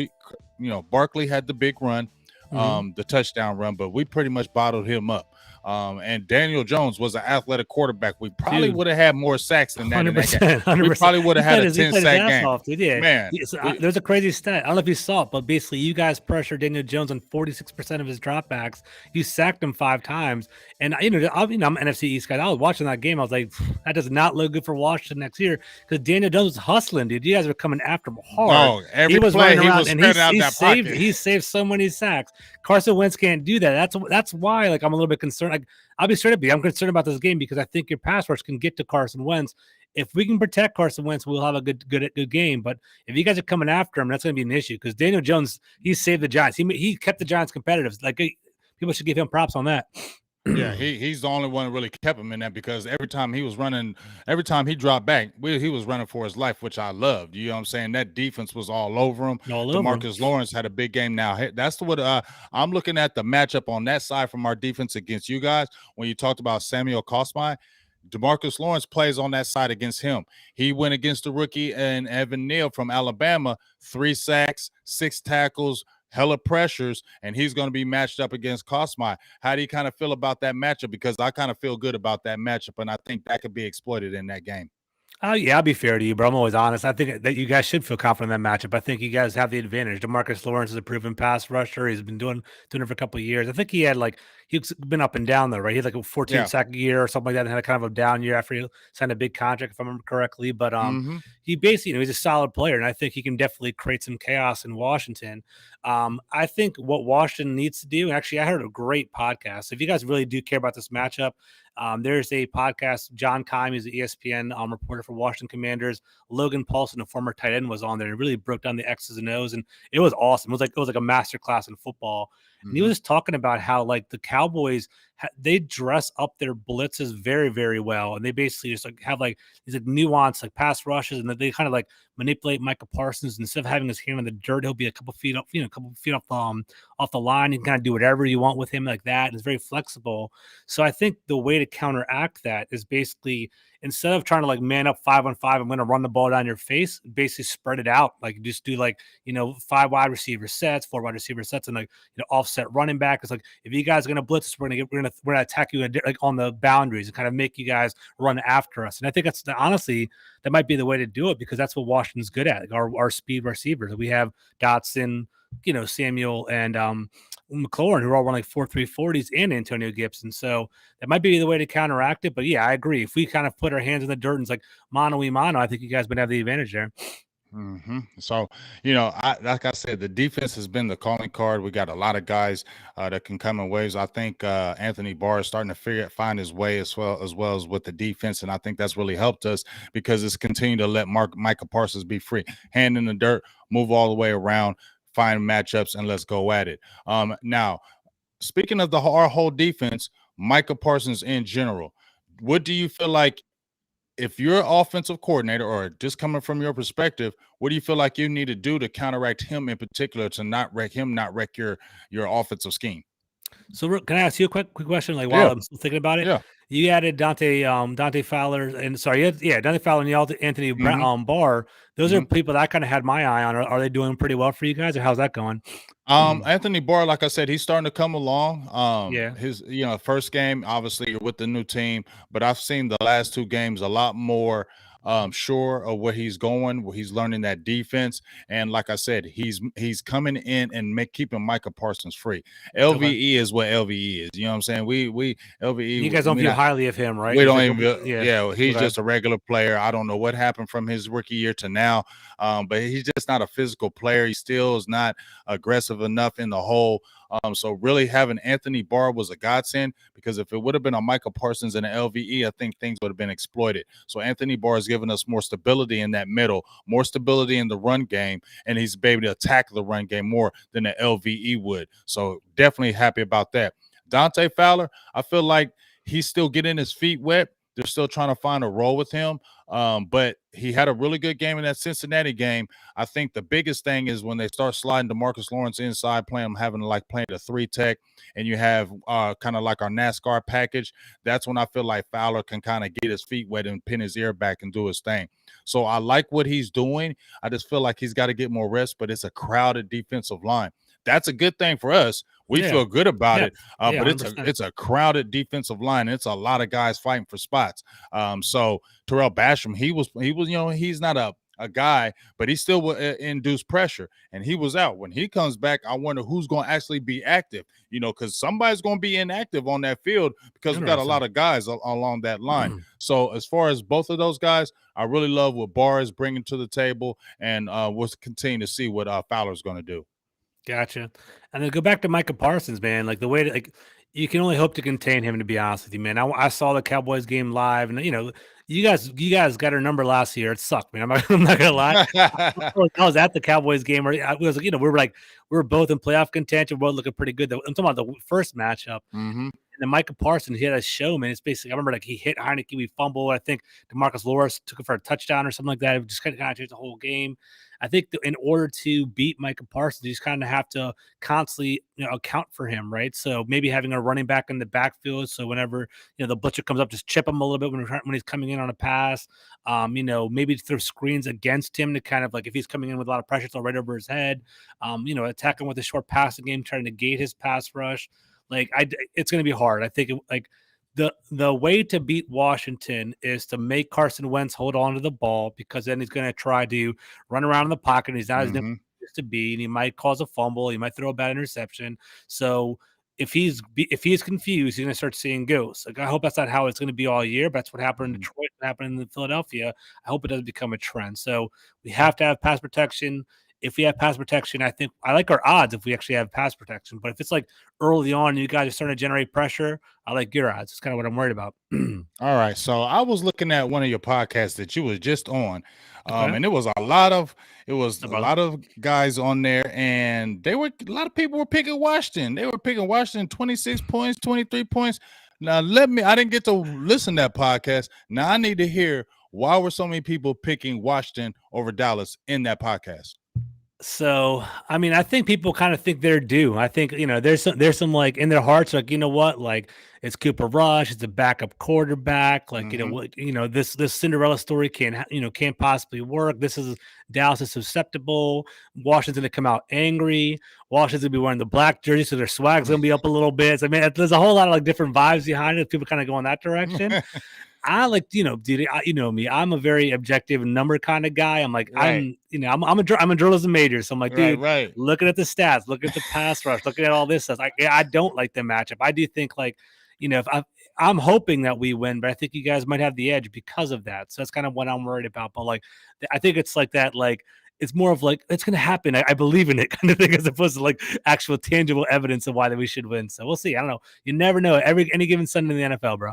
Barkley had the big run, the touchdown run, but we pretty much bottled him up. And Daniel Jones was an athletic quarterback. We probably would have had more sacks than that. 100%, 100%. We probably would have had a 10-sack game. Off, dude. Yeah. Man, there's a crazy stat. I don't know if you saw it, but basically you guys pressured Daniel Jones on 46% of his dropbacks. You sacked him 5 times. And I'm NFC East guy. I was watching that game. I was like, that does not look good for Washington next year, because Daniel Jones was hustling, dude. You guys were coming after him hard. Every play he was spreading out that pocket. He saved so many sacks. Carson Wentz can't do that. That's why, like, I'm a little bit concerned. Like, I'll be straight up. I'm concerned about this game because I think your pass rush can get to Carson Wentz. If we can protect Carson Wentz, we'll have a good game. But if you guys are coming after him, that's going to be an issue, because Daniel Jones, he saved the Giants. He kept the Giants competitive. Like, people should give him props on that. Yeah, he's the only one that really kept him in that, because every time he dropped back, he was running for his life, which I loved. You know what I'm saying? That defense was all over him. DeMarcus Lawrence had a big game now. That's what I'm looking at, the matchup on that side from our defense against you guys. When you talked about Samuel Cosmi, DeMarcus Lawrence plays on that side against him. He went against the rookie and Evan Neal from Alabama, 3 sacks, 6 tackles, hella pressures, and he's going to be matched up against Cosmi. How do you kind of feel about that matchup? Because I kind of feel good about that matchup, and I think that could be exploited in that game. Yeah, I'll be fair to you, bro. I'm always honest. I think that you guys should feel confident in that matchup. I think you guys have the advantage. DeMarcus Lawrence is a proven pass rusher. He's been doing it for a couple of years. I think he's been up and down though, right? He had like a 14 sack year or something like that, and had a kind of a down year after he signed a big contract, if I remember correctly. But he basically, he's a solid player, and I think he can definitely create some chaos in Washington. I think what Washington needs to do, and actually I heard a great podcast. If you guys really do care about this matchup, there's a podcast. John Carmi is the ESPN reporter for Washington Commanders. Logan Paulson, a former tight end, was on there and really broke down the X's and O's, and it was awesome. It was like a master class in football. And he was just talking about how, like, the Cowboys, they dress up their blitzes very, very well, and they basically just like have like these like nuanced like pass rushes, and they kind of like manipulate Micah Parsons. Instead of having his hand in the dirt, he'll be a couple feet up, off the line. You can kind of do whatever you want with him like that. And it's very flexible. So I think the way to counteract that is basically, instead of trying to like man up 5-on-5, I'm going to run the ball down your face, basically spread it out. Like, just do 5 wide receiver sets, 4 wide receiver sets, and offset running back. It's like, if you guys are going to blitz us, we're going to attack you on the boundaries and kind of make you guys run after us. And I think that's honestly, that might be the way to do it, because that's what Washington's good at. Like our speed receivers. We have Dotson, Samuel, and McLaurin, who are all run like 4.3 40s, and Antonio Gibson. So that might be the way to counteract it. But yeah, I agree. If we kind of put our hands in the dirt and it's like mano a mano, I think you guys would have the advantage there. So, like I said, the defense has been the calling card. We got a lot of guys that can come in waves. I think Anthony Barr is starting to find his way as well as with the defense, and I think that's really helped us, because it's continued to let Micah Parsons be free, hand in the dirt, move all the way around, find matchups, and let's go at it. Now, speaking of our whole defense, Micah Parsons in general, what do you feel like if you're offensive coordinator or just coming from your perspective, what do you feel like you need to do to counteract him in particular to not wreck him, not wreck your offensive scheme? So can I ask you a quick question? Like while Yeah, I'm still thinking about it, yeah. you added Dante Fowler, and sorry, Dante Fowler and you added Anthony Hmm. Barr. Those are Hmm. people that I kind of had my eye on. Are they doing pretty well for you guys, or how's that going? Anthony Barr, like I said, he's starting to come along. Yeah, His first game, obviously, you're with the new team, but I've seen the last two games a lot more sure of where he's going, where he's learning that defense. And like I said, he's coming in and keeping Micah Parsons free. okay. LVE is what LVE is. You know what I'm saying? We LVE. You guys don't We view not. highly of him, right? We He's don't like, even, yeah, yeah, he's okay, just a regular player. I don't know what happened from his rookie year to now, but he's just not a physical player. He still is not aggressive enough in the hole. So really having Anthony Barr was a godsend because if it would have been a Michael Parsons and an LVE, I think things would have been exploited. So Anthony Barr has given us more stability in that middle, more stability in the run game, and he's able to attack the run game more than the LVE would. So definitely happy about that. Dante Fowler, I feel like he's still getting his feet wet. They're still trying to find a role with him. But he had a really good game in that Cincinnati game. I think the biggest thing is when they start sliding DeMarcus Lawrence inside, playing the 3 tech, and you have kind of like our NASCAR package. That's when I feel like Fowler can kind of get his feet wet and pin his ear back and do his thing. So I like what he's doing. I just feel like he's got to get more rest, but it's a crowded defensive line. That's a good thing for us. We yeah, feel good about yeah, it, yeah, but it's a 100%. it's a crowded defensive line. It's a lot of guys fighting for spots. So Terrell Basham, he's not a guy, but he still will induce pressure, and he was out. When he comes back, I wonder who's going to actually be active. Because somebody's going to be inactive on that field because we got a Interesting. lot of guys along that line. So as far as both of those guys, I really love what Barr is bringing to the table, and we'll continue to see what Fowler's going to do. Gotcha. And then go back to Micah Parsons, man. Like the way to you can only hope to contain him. To be honest with you, man, I saw the Cowboys game live, and you guys got our number last year. It sucked, man. I'm not gonna lie. I was at the Cowboys game where I was, we were both in playoff contention. We're both looking pretty good. I'm talking about the first matchup. Mm-hmm. And then Micah Parsons, he had a show, man. It's basically, I remember like he hit Heineke, we fumbled. I think DeMarcus Lawrence took it for a touchdown or something like that. It just kind of changed the whole game. I think in order to beat Micah Parsons, you just kind of have to constantly, account for him, right? So maybe having a running back in the backfield, so whenever the blitzer comes up, just chip him a little bit when he's coming in on a pass. Maybe throw screens against him to kind of like if he's coming in with a lot of pressure, throw right over his head. Attack him with a short passing game, trying to negate his pass rush. It's going to be hard. I think the way to beat Washington is to make Carson Wentz hold on to the ball because then he's going to try to run around in the pocket. And he's not as nimble Mm-hmm. as he used to be, and he might cause a fumble. He might throw a bad interception. So if he's confused, he's going to start seeing ghosts. Like I hope that's not how it's going to be all year. But that's what happened in Detroit, what happened in Philadelphia. I hope it doesn't become a trend. So we have to have pass protection. If we have pass protection, I think I like our odds if we actually have pass protection. But if it's like early on, you guys are starting to generate pressure, I like your odds. It's kind of what I'm worried about. All right. So I was looking at one of your podcasts that you was just on, Okay. and it was a No, brother. lot of guys on there, and a lot of people were picking Washington. They were picking Washington 26 points, 23 points. Now I didn't get to listen to that podcast. Now I need to hear why were so many people picking Washington over Dallas in that podcast. So, I mean, I think people kind of think they're due. I think, there's some like in their hearts, like, you know what, like it's Cooper Rush, it's a backup quarterback. Like, Mm-hmm. this Cinderella story can't possibly work. This is Dallas is susceptible. Washington's going to come out angry. Washington's going to be wearing the black jersey. So their swag's going to be up a little bit. So, I mean, there's a whole lot of like different vibes behind it. People kind of go in that direction. I like, dude, you know me. I'm a very objective number kind of guy. I'm like, Right. I'm a journalism major, so I'm like, Right. dude, Right. looking at the stats, looking at the pass rush, looking at all this stuff. Like, I don't like the matchup. I do think like, if I'm hoping that we win, but I think you guys might have the edge because of that. So that's kind of what I'm worried about. But like, I think it's like that, like. It's more of like it's going to happen. I believe in it kind of thing, as opposed to like actual tangible evidence of why that we should win. So we'll see. I don't know. You never know. Any given Sunday in the NFL, bro.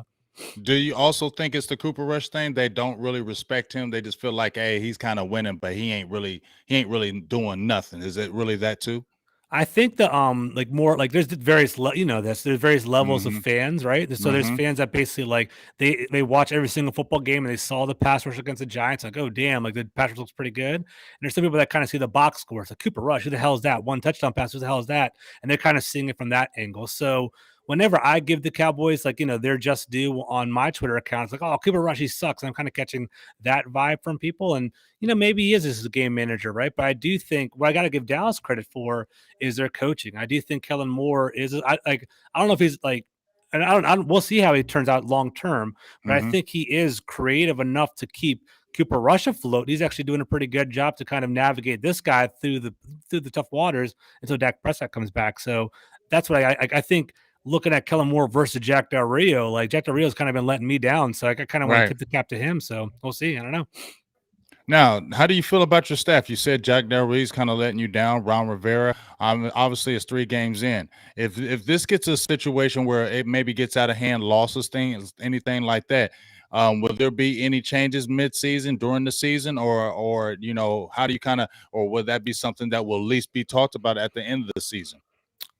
Do you also think it's the Cooper Rush thing? They don't really respect him. They just feel like, hey, he's kind of winning, but he ain't really doing nothing. Is it really that too? I think the like more like there's various there's various levels of Mm-hmm. fans, right? So there's Mm-hmm. fans that basically like they watch every single football game and they saw the pass rush against the Giants, like, oh damn, like the pass rush looks pretty good. And there's some people that kind of see the box score. It's like Cooper Rush, who the hell is that? One touchdown pass, who the hell is that? And they're kind of seeing it from that angle. So whenever I give the Cowboys like they're just due on my Twitter account, it's like, oh, Cooper Rush, he sucks. I'm kind of catching that vibe from people. And maybe he is as a game manager, right? But I do think what I got to give Dallas credit for is their coaching. I do think Kellen Moore is I don't know if he's like, and I don't we'll see how he turns out long term, but I Mm-hmm. think he is creative enough to keep Cooper Rush afloat. He's actually doing a pretty good job to kind of navigate this guy through the tough waters until Dak Prescott comes back. So that's what I think. Looking at Kellen Moore versus Jack Del Rio, like Jack Del Rio's kind of been letting me down, so I kind of want to Right. tip the cap to him. So we'll see. I don't know. Now, how do you feel about your staff? You said Jack Del Ree's kind of letting you down. Ron Rivera, obviously, it's 3 games in. If this gets a situation where it maybe gets out of hand, losses, things, anything like that, will there be any changes mid-season during the season, or how do you kind of, or will that be something that will at least be talked about at the end of the season?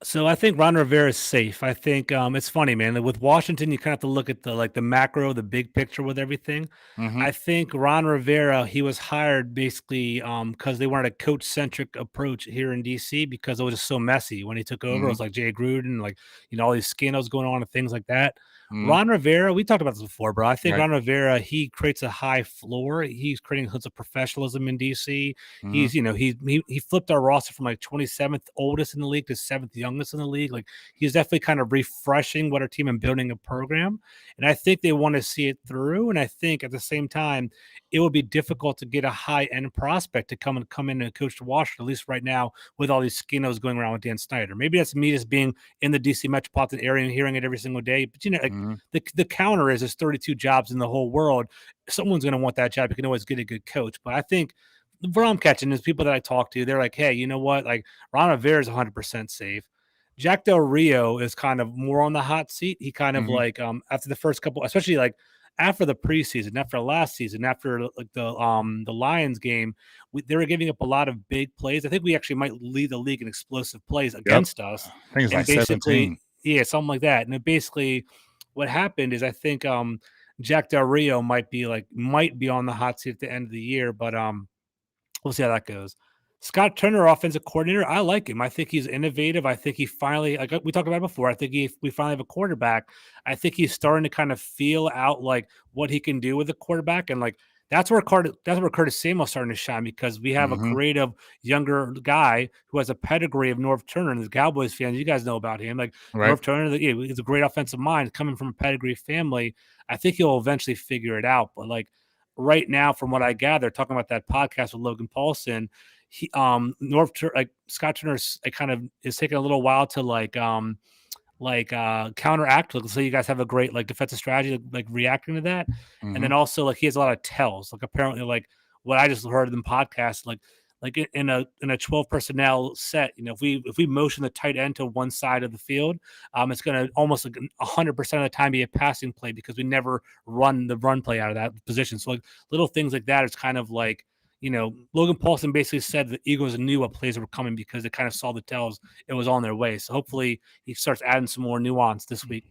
So I think Ron Rivera is safe. I think it's funny, man. With Washington, you kind of have to look at the macro, the big picture with everything. Mm-hmm. I think Ron Rivera, he was hired basically because they wanted a coach centric approach here in DC because it was just so messy when he took over. It Mm-hmm. was like Jay Gruden, like all these scandals going on and things like that. Mm-hmm. Ron Rivera, we talked about this before, bro. I think Right. Ron Rivera, he creates a high floor. He's creating a sense of professionalism in DC. Mm-hmm. He's, he flipped our roster from like 27th oldest in the league to 7th youngest in the league. Like he's definitely kind of refreshing what our team and building a program. And I think they want to see it through. And I think at the same time, it would be difficult to get a high end prospect to come in and coach Washington, at least right now, with all these scandals going around with Dan Snyder. Maybe that's me just being in the DC metropolitan area and hearing it every single day. But like Mm-hmm. the counter is there's 32 jobs in the whole world. Someone's going to want that job. You can always get a good coach. But I think what I'm catching is people that I talk to, they're like, hey, you know what? Like Ron Rivera is 100% safe. Jack Del Rio is kind of more on the hot seat. He kind of Mm-hmm. like after the first couple, especially like after the preseason, after last season, after like the Lions game, they were giving up a lot of big plays. I think we actually might lead the league in explosive plays Yep. against us, I think it's and like basically, 17. yeah, something like that. And it basically, what happened is I think Jack Del Rio might be on the hot seat at the end of the year, but we'll see how that goes. Scott Turner, offensive coordinator, I like him. I think he's innovative. I think he finally, like we talked about before, I think we finally have a quarterback. I think he's starting to kind of feel out like what he can do with a quarterback, and like that's where Curtis Samuel's starting to shine because we have a Mm-hmm. creative younger guy who has a pedigree of Norv Turner. And the Cowboys fans, you guys know about him. Like Right. Norv Turner, he's a great offensive mind coming from a pedigree family. I think he'll eventually figure it out, but like right now, from what I gather, talking about that podcast with Logan Paulson, he like Scott Turner's it kind of is taking a little while to counteract. Like, so you guys have a great like defensive strategy, like reacting to that, and Mm-hmm. then also like he has a lot of tells. Like apparently, like what I just heard in the podcast, like in a 12 personnel set, if we motion the tight end to one side of the field, it's going to almost like 100% of the time be a passing play because we never run the run play out of that position. So like little things like that, it's kind of like, Logan Paulson basically said the Eagles knew what plays were coming because they kind of saw the tells it was on their way. So hopefully he starts adding some more nuance this week.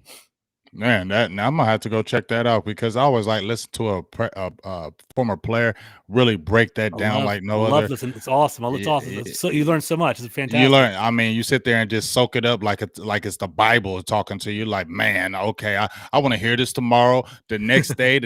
Man, that now I'm gonna have to go check that out because I always like listen to a former player really break that down like I no love other. listening. It's awesome. It's awesome. So you learn so much. It's You fantastic. learn. I mean, you sit there and just soak it up like it's the Bible talking to you. Like, man, okay, I want to hear this tomorrow. The next day,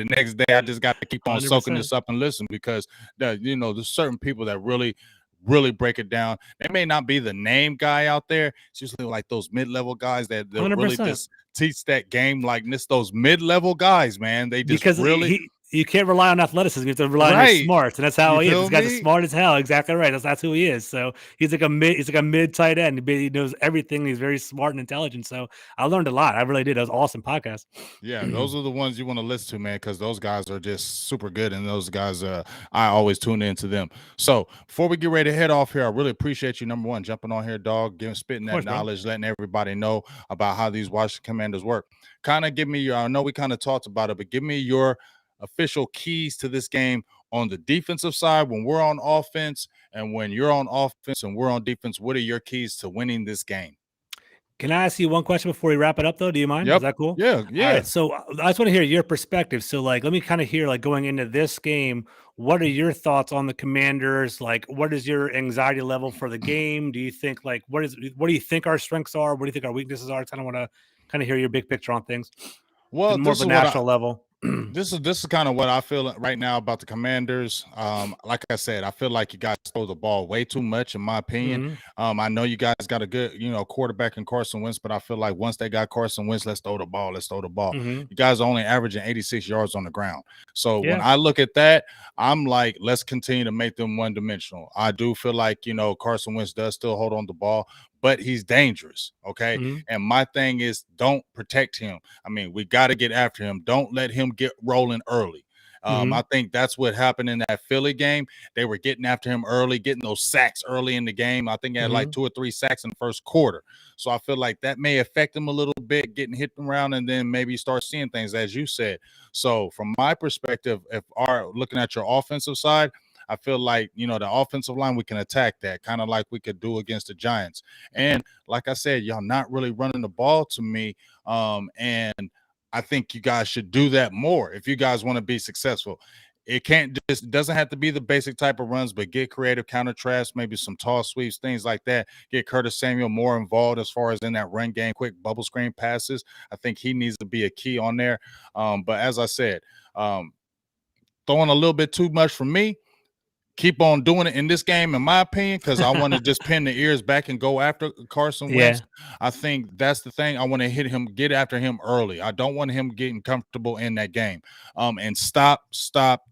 I just got to keep on soaking 100%. this up and listen because there's certain people that really break it down. They may not be the name guy out there. It's usually like those mid-level guys that really 100%. just teach that game like this. Those mid-level guys, man, they just Because really you can't rely on athleticism. You have to rely on your right. smarts, and that's how You he is. feel This guy's as me? smart as hell. Exactly right. That's who he is. So he's like a mid tight end. He knows everything. He's very smart and intelligent. So I learned a lot. I really did. It was an awesome podcast. Yeah, those are the ones you want to listen to, man, because those guys are just super good, and those guys, I always tune into them. So before we get ready to head off here, I really appreciate you, number one, jumping on here, dog, spitting Of that course, bro. knowledge, letting everybody know about how these Washington Commanders work. Kind of give me your, I know we kind of talked about it, but give me your official keys to this game on the defensive side, when we're on offense and when you're on offense and we're on defense, what are your keys to winning this game? Can I ask you one question before we wrap it up, though? Do you mind? Is Yep. that cool? Yeah. All Yeah. right. So I just want to hear your perspective. So, like, let me kind of hear, like, going into this game, what are your thoughts on the Commanders? Like, what is your anxiety level for the game? Do you think, like, what do you think our strengths are? What do you think our weaknesses are? I kind of want to kind of hear your big picture on things Well, and more of a national level. this is kind of what I feel right now about the Commanders. Like I said, I feel like you guys throw the ball way too much, in my opinion. Mhm. I know you guys got a good, quarterback in Carson Wentz, but I feel like once they got Carson Wentz, let's throw the ball. Let's throw the ball. Mhm. You guys are only averaging 86 yards on the ground. So when Yeah. I look at that, I'm like, let's continue to make them one-dimensional. I do feel like, Carson Wentz does still hold on the ball, but he's dangerous. Okay. Mhm. And my thing is, don't protect him. I mean, we got to get after him. Don't let him get rolling early. Mhm. I think that's what happened in that Philly game. They were getting after him early, getting those sacks early in the game. I think he had like Mhm. 2 or 3 sacks in the first quarter. So I feel like that may affect him a little bit, getting hit around, and then maybe start seeing things, as you said. So from my perspective, if are looking at your offensive side, I feel like, the offensive line, we can attack that kind of like we could do against the Giants. And like I said, y'all not really running the ball to me. And I think you guys should do that more if you guys want to be successful. It doesn't have to be the basic type of runs, but get creative counter traps, maybe some toss sweeps, things like that. Get Curtis Samuel more involved as far as in that run game, quick bubble screen passes. I think he needs to be a key on there. But as I said, throwing a little bit too much from me. Keep on doing it in this game, in my opinion, because I want to just pin the ears back and go after Carson Wentz. Yeah. I think that's the thing. I want to get after him early. I don't want him getting comfortable in that game. And stop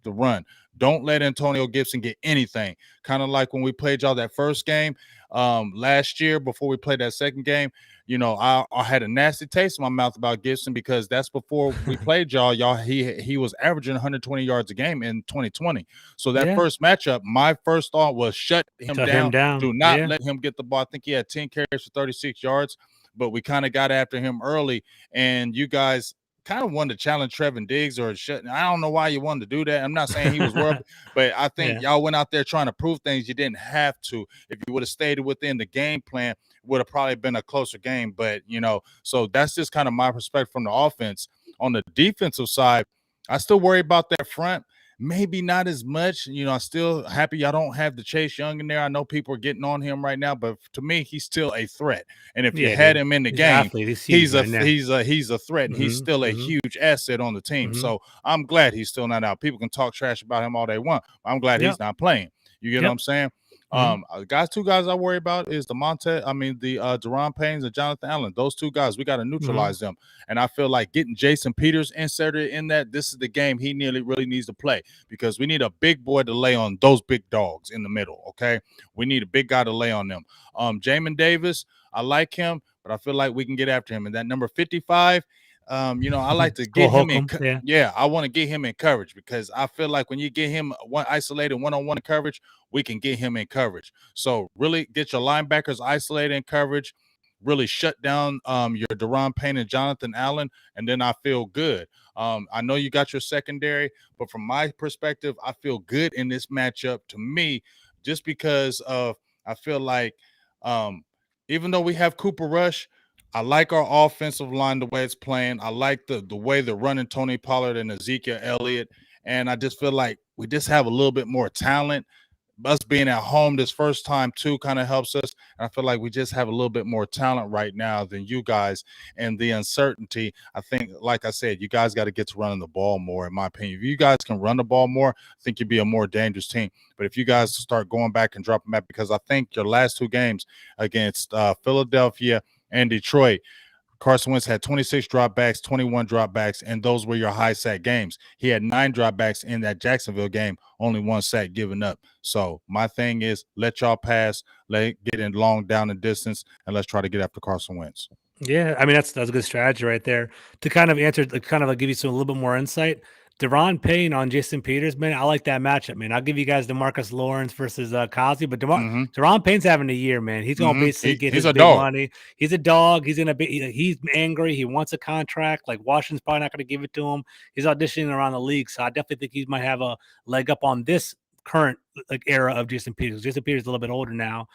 the run. Don't let Antonio Gibson get anything. Kind of like when we played y'all that first game last year before we played that second game. I had a nasty taste in my mouth about Gibson because that's before we played y'all. He was averaging 120 yards a game in 2020. So that Yeah. first matchup, my first thought was shut him Shut down. him down. Do not Yeah. let him get the ball. I think he had 10 carries for 36 yards, but we kind of got after him early, and you guys kind of wanted to challenge Trevin Diggs or shut. I don't know why you wanted to do that. I'm not saying he was worth, but I think Yeah. y'all went out there trying to prove things you didn't have to. If you would have stayed within the game plan, would have probably been a closer game. But so that's just kind of my perspective from the offense. On the defensive side, I still worry about that front. Maybe not as much. I'm still happy I don't have the Chase Young in there. I know people are getting on him right now, but to me, he's still a threat. And if you Yeah, had dude. him in the He's an game, athlete. He's huge, he's a man. Yeah. he's a threat, and he's Mhm. still a Mhm. huge asset on the team. Mhm. So I'm glad he's still not out. People can talk trash about him all they want. I'm glad Yep. he's not playing. You get what Yep. I'm saying? Mhm. Two guys I worry about is the Duron Paynes and Jonathan Allen. Those two guys, we got to Mhm. neutralize them. And I feel like getting Jason Peters inserted in that, this is the game he really needs to play because we need a big boy to lay on those big dogs in the middle. Okay, we need a big guy to lay on them. Jamin Davis, I like him, but I feel like we can get after him. And that number 55. I like to Go get him in. Holcomb. Yeah. Yeah, I want to get him in coverage because I feel like when you get him one isolated one-on-one coverage, we can get him in coverage. So really get your linebackers isolated in coverage, really shut down your Duron Payne and Jonathan Allen, and then I feel good. I know you got your secondary, but from my perspective, I feel good in this matchup to me just because of I feel like even though we have Cooper Rush, I like our offensive line the way it's playing. I like the way they're running Tony Pollard and Ezekiel Elliott. And I just feel like we just have a little bit more talent. Us being at home this first time too kind of helps us. And I feel like we just have a little bit more talent right now than you guys. And the uncertainty, I think, like I said, you guys got to get to running the ball more, in my opinion. If you guys can run the ball more, I think you'd be a more dangerous team. But if you guys start going back and dropping back, because I think your last two games against Philadelphia and Detroit, Carson Wentz had 26 dropbacks, 21 dropbacks, and those were your high sack games. He had 9 dropbacks in that Jacksonville game, only 1 sack given up. So my thing is, let y'all pass, let it get in long down the distance, and let's try to get after Carson Wentz. Yeah, I mean that's a good strategy right there. To kind of answer, to kind of like give you some a little bit more insight. Duron Payne on Jason Peters, man. I like that matchup, man. I'll give you guys DeMarcus Lawrence versus Cosby, but Duron Payne's having a year, man. He's gonna basically get He's his a big dog. money. He's a dog. He's gonna be. He's angry. He wants a contract. Like Washington's probably not gonna give it to him. He's auditioning around the league, so I definitely think he might have a leg up on this current like era of Jason Peters. Jason Peters is a little bit older now,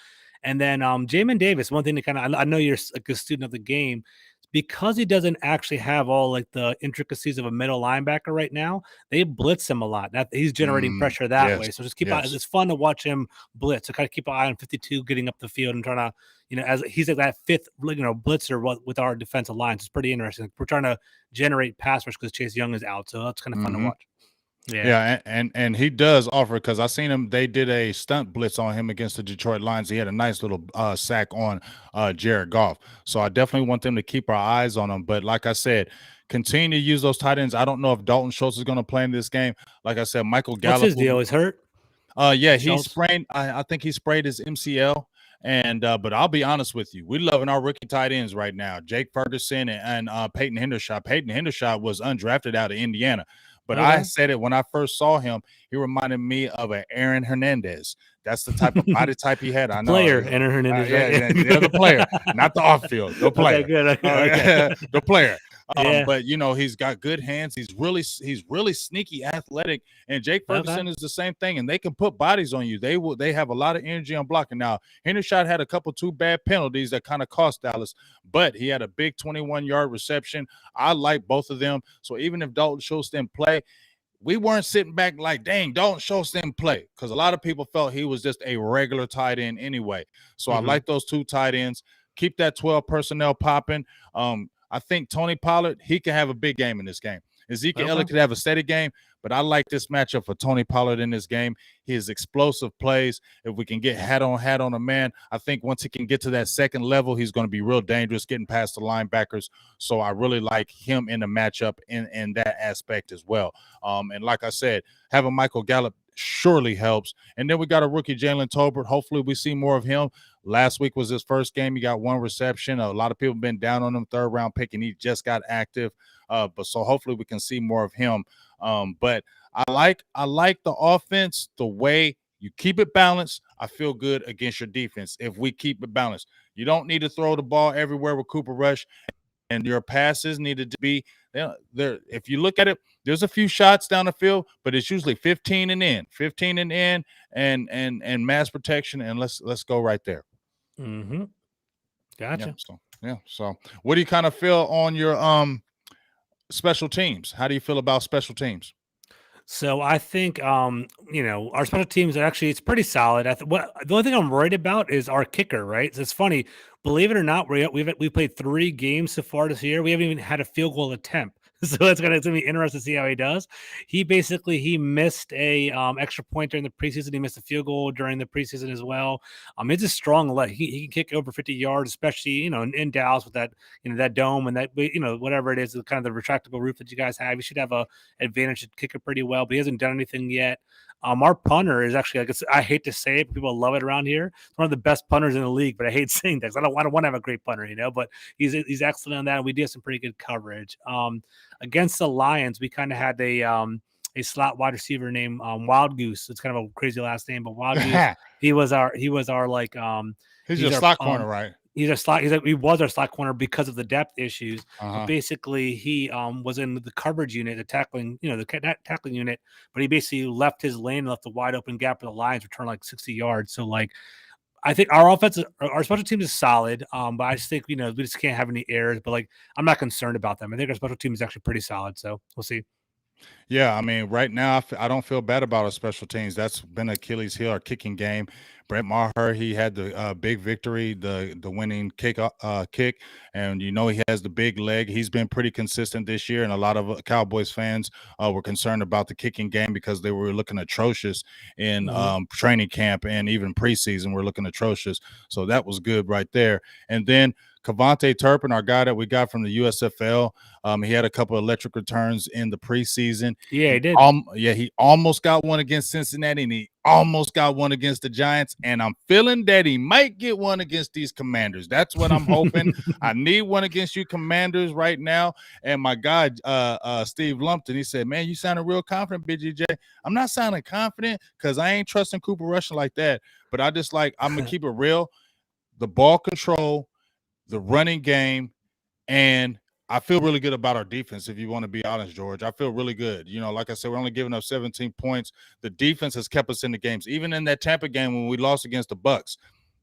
and then Jamin Davis. One thing to kind of I know you're a good student of the game. Because he doesn't actually have all like the intricacies of a middle linebacker right now, they blitz him a lot. That he's generating pressure that way. So just keep out. It's fun to watch him blitz. So kind of keep an eye on 52 getting up the field and trying to, as he's like that fifth, blitzer with our defensive lines. It's pretty interesting. We're trying to generate pass rush because Chase Young is out, so that's kind of fun to watch. Yeah, and he does offer, because I seen him. They did a stunt blitz on him against the Detroit Lions. He had a nice little sack on Jared Goff. So I definitely want them to keep our eyes on him. But like I said, continue to use those tight ends. I don't know if Dalton Schultz is going to play in this game. Like I said, Michael Gallup. What's his deal? He's hurt. Yeah, he sprained. I think he sprayed his MCL. And but I'll be honest with you, we're loving our rookie tight ends right now. Jake Ferguson and Peyton Hendershot. Peyton Hendershot was undrafted out of Indiana. But I said it when I first saw him, he reminded me of an Aaron Hernandez. That's the type of body type he had. I know. Player, Aaron Hernandez. Yeah, the player, not the off-field. The player. Okay, good. Okay. The player. But he's got good hands. He's really sneaky, athletic. And Jake Ferguson is the same thing. And they can put bodies on you. They have a lot of energy on blocking. Now, Hendershot had a couple 2 bad penalties that kind of cost Dallas, but he had a big 21-yard reception. I like both of them. So even if Dalton Schultz didn't play, we weren't sitting back like, dang, Dalton Schultz didn't play, because a lot of people felt he was just a regular tight end anyway. So I like those 2 tight ends. Keep that 12 personnel popping. I think Tony Pollard, he can have a big game in this game. Ezekiel Elliott could have a steady game, but I like this matchup for Tony Pollard in this game. His explosive plays, if we can get hat on a man, I think once he can get to that second level, he's going to be real dangerous getting past the linebackers. So I really like him in the matchup in that aspect as well. And like I said, having Michael Gallup surely helps. And then we got a rookie, Jalen Tolbert. Hopefully we see more of him. Last week was his first game. He got 1 reception. A lot of people have been down on him, 3rd-round pick, and he just got active. But so hopefully we can see more of him. But I like the offense, the way you keep it balanced. I feel good against your defense if we keep it balanced. You don't need to throw the ball everywhere with Cooper Rush, and your passes needed to be there. If you look at it, there's a few shots down the field, but it's usually 15 and in, and mass protection, and let's go right there. Gotcha. So what do you kind of feel on your special teams? How do you feel about special teams? So I think our special teams are actually, it's pretty solid. The only thing I'm worried about is our kicker, right? So it's funny, believe it or not, we've played 3 games so far this year. We haven't even had a field goal attempt. So it's gonna be interesting to see how he does. He missed a extra point during the preseason. He missed a field goal during the preseason as well. It's a strong leg. He can kick over 50 yards, especially in Dallas with that that dome and that whatever it is, kind of the retractable roof that you guys have. He should have a advantage to kick it pretty well, but he hasn't done anything yet. Our punter is actually, I hate to say it, but people love it around here. It's one of the best punters in the league, but I hate saying that because I don't want to have a great punter, but he's excellent on that. And we do have some pretty good coverage. Against the Lions, we kind of had a slot wide receiver named Wild Goose. It's kind of a crazy last name, but Wild Goose. He was our like he's your slot corner, right? He was our slot corner because of the depth issues. But basically, he was in the coverage unit, the tackling unit. But he basically left his lane and left a wide open gap for the Lions, return like 60 yards. So I think our special team is solid. But I just think we just can't have any errors. But I'm not concerned about them. I think our special team is actually pretty solid. So we'll see. Yeah, I mean, right now I don't feel bad about our special teams. That's been Achilles' heel, our kicking game. Brett Maher, he had the big victory, the winning kick, and he has the big leg. He's been pretty consistent this year, and a lot of Cowboys fans were concerned about the kicking game because they were looking atrocious in training camp and even preseason. We're looking atrocious, so that was good right there. And then Cavante Turpin, our guy that we got from the USFL, he had a couple of electric returns in the preseason. Yeah, he did. He almost got one against Cincinnati, and he almost got one against the Giants, and I'm feeling that he might get one against these Commanders. That's what I'm hoping. I need one against you Commanders right now. And my guy, Steve Lumpton, he said, man, you sounded real confident, BGJ. I'm not sounding confident because I ain't trusting Cooper Rush like that. But I'm going to keep it real. The ball control, the running game, and I feel really good about our defense, if you want to be honest, George. I feel really good. Like I said, we're only giving up 17 points. The defense has kept us in the games. Even in that Tampa game when we lost against the Bucs,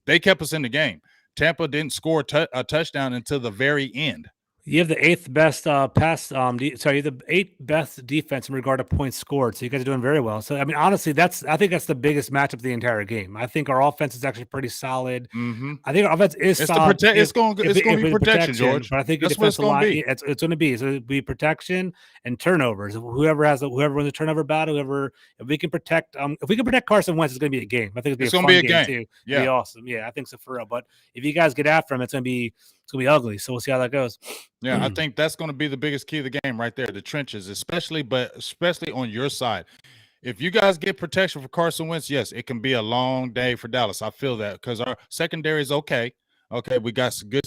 they kept us in the game. Tampa didn't score a touchdown until the very end. You have the eighth best the eighth best defense in regard to points scored. So you guys are doing very well. So I mean, honestly, I think that's the biggest matchup of the entire game. I think our offense is actually pretty solid. Mm-hmm. I think our offense is solid. It's going to be protection, George. But I think that's what it's going to be. It's going to be. So it'll be protection and turnovers. Whoever wins the turnover battle, if we can protect Carson Wentz, it's going to be a game. I think it's going to be a fun game too. Yeah, it'll be awesome. Yeah, I think so for real. But if you guys get after him, it's going to be ugly. So we'll see how that goes. Yeah, I think that's going to be the biggest key of the game right there, the trenches, especially on your side. If you guys get protection for Carson Wentz, yes, it can be a long day for Dallas. I feel that because our secondary is okay. Okay, we got some good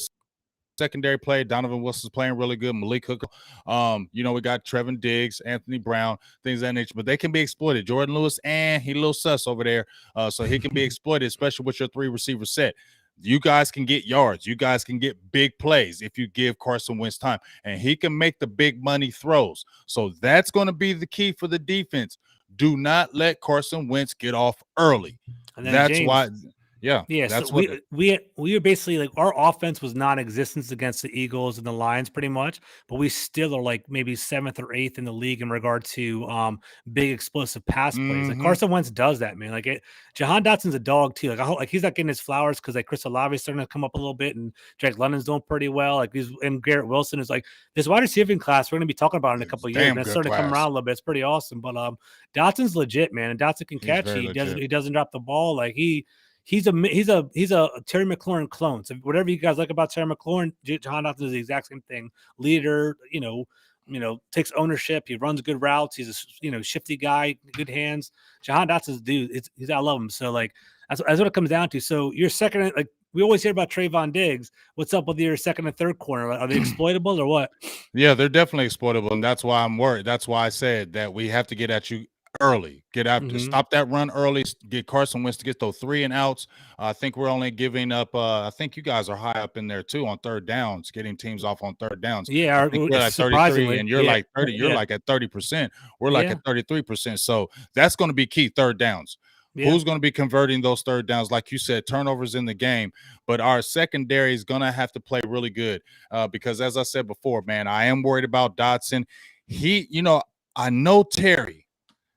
secondary play. Donovan Wilson's playing really good. Malik Hooker. We got Trevin Diggs, Anthony Brown, things of that nature. But they can be exploited. Jordan Lewis, he a little sus over there. So he can be exploited, especially with your 3 receiver set. You guys can get yards. You guys can get big plays if you give Carson Wentz time. And he can make the big money throws. So that's going to be the key for the defense. Do not let Carson Wentz get off early. And then that's James, why. Yeah. That's so we were basically like our offense was non-existent against the Eagles and the Lions pretty much, but we still are like maybe 7th or 8th in the league in regard to big explosive pass plays. Like Carson Wentz does that, man. Like Jahan Dotson's a dog too. Like I hope he's not getting his flowers because like Chris Olave's starting to come up a little bit and Drake London's doing pretty well. Like and Garrett Wilson is like this wide receiving class we're going to be talking about in a couple of years. And it's starting to come around a little bit. It's pretty awesome. But Dotson's legit, man, and Dotson can catch. He doesn't drop the ball. Like He's a Terry McLaurin clone. So whatever you guys like about Terry McLaurin, Jahan Dotson is the exact same thing. Leader, takes ownership. He runs good routes. He's a shifty guy, good hands. Jahan Dotson's dude. I love him. So like that's what it comes down to. So your second, like we always hear about Trayvon Diggs. What's up with your second and third corner? Are they exploitable or what? Yeah, they're definitely exploitable, and that's why I'm worried. That's why I said that we have to get at you early. Get out to stop that run early. Get Carson Wentz to get those 3 and outs. I think we're only giving up. I think you guys are high up in there too on third downs, getting teams off on third downs. Yeah, we're like 33, and you're like 30. You're like at 30%. We're like at 33%. So that's going to be key. Third downs. Yeah. Who's going to be converting those third downs? Like you said, turnovers in the game. But our secondary is going to have to play really good because, as I said before, man, I am worried about Dotson. I know Terry.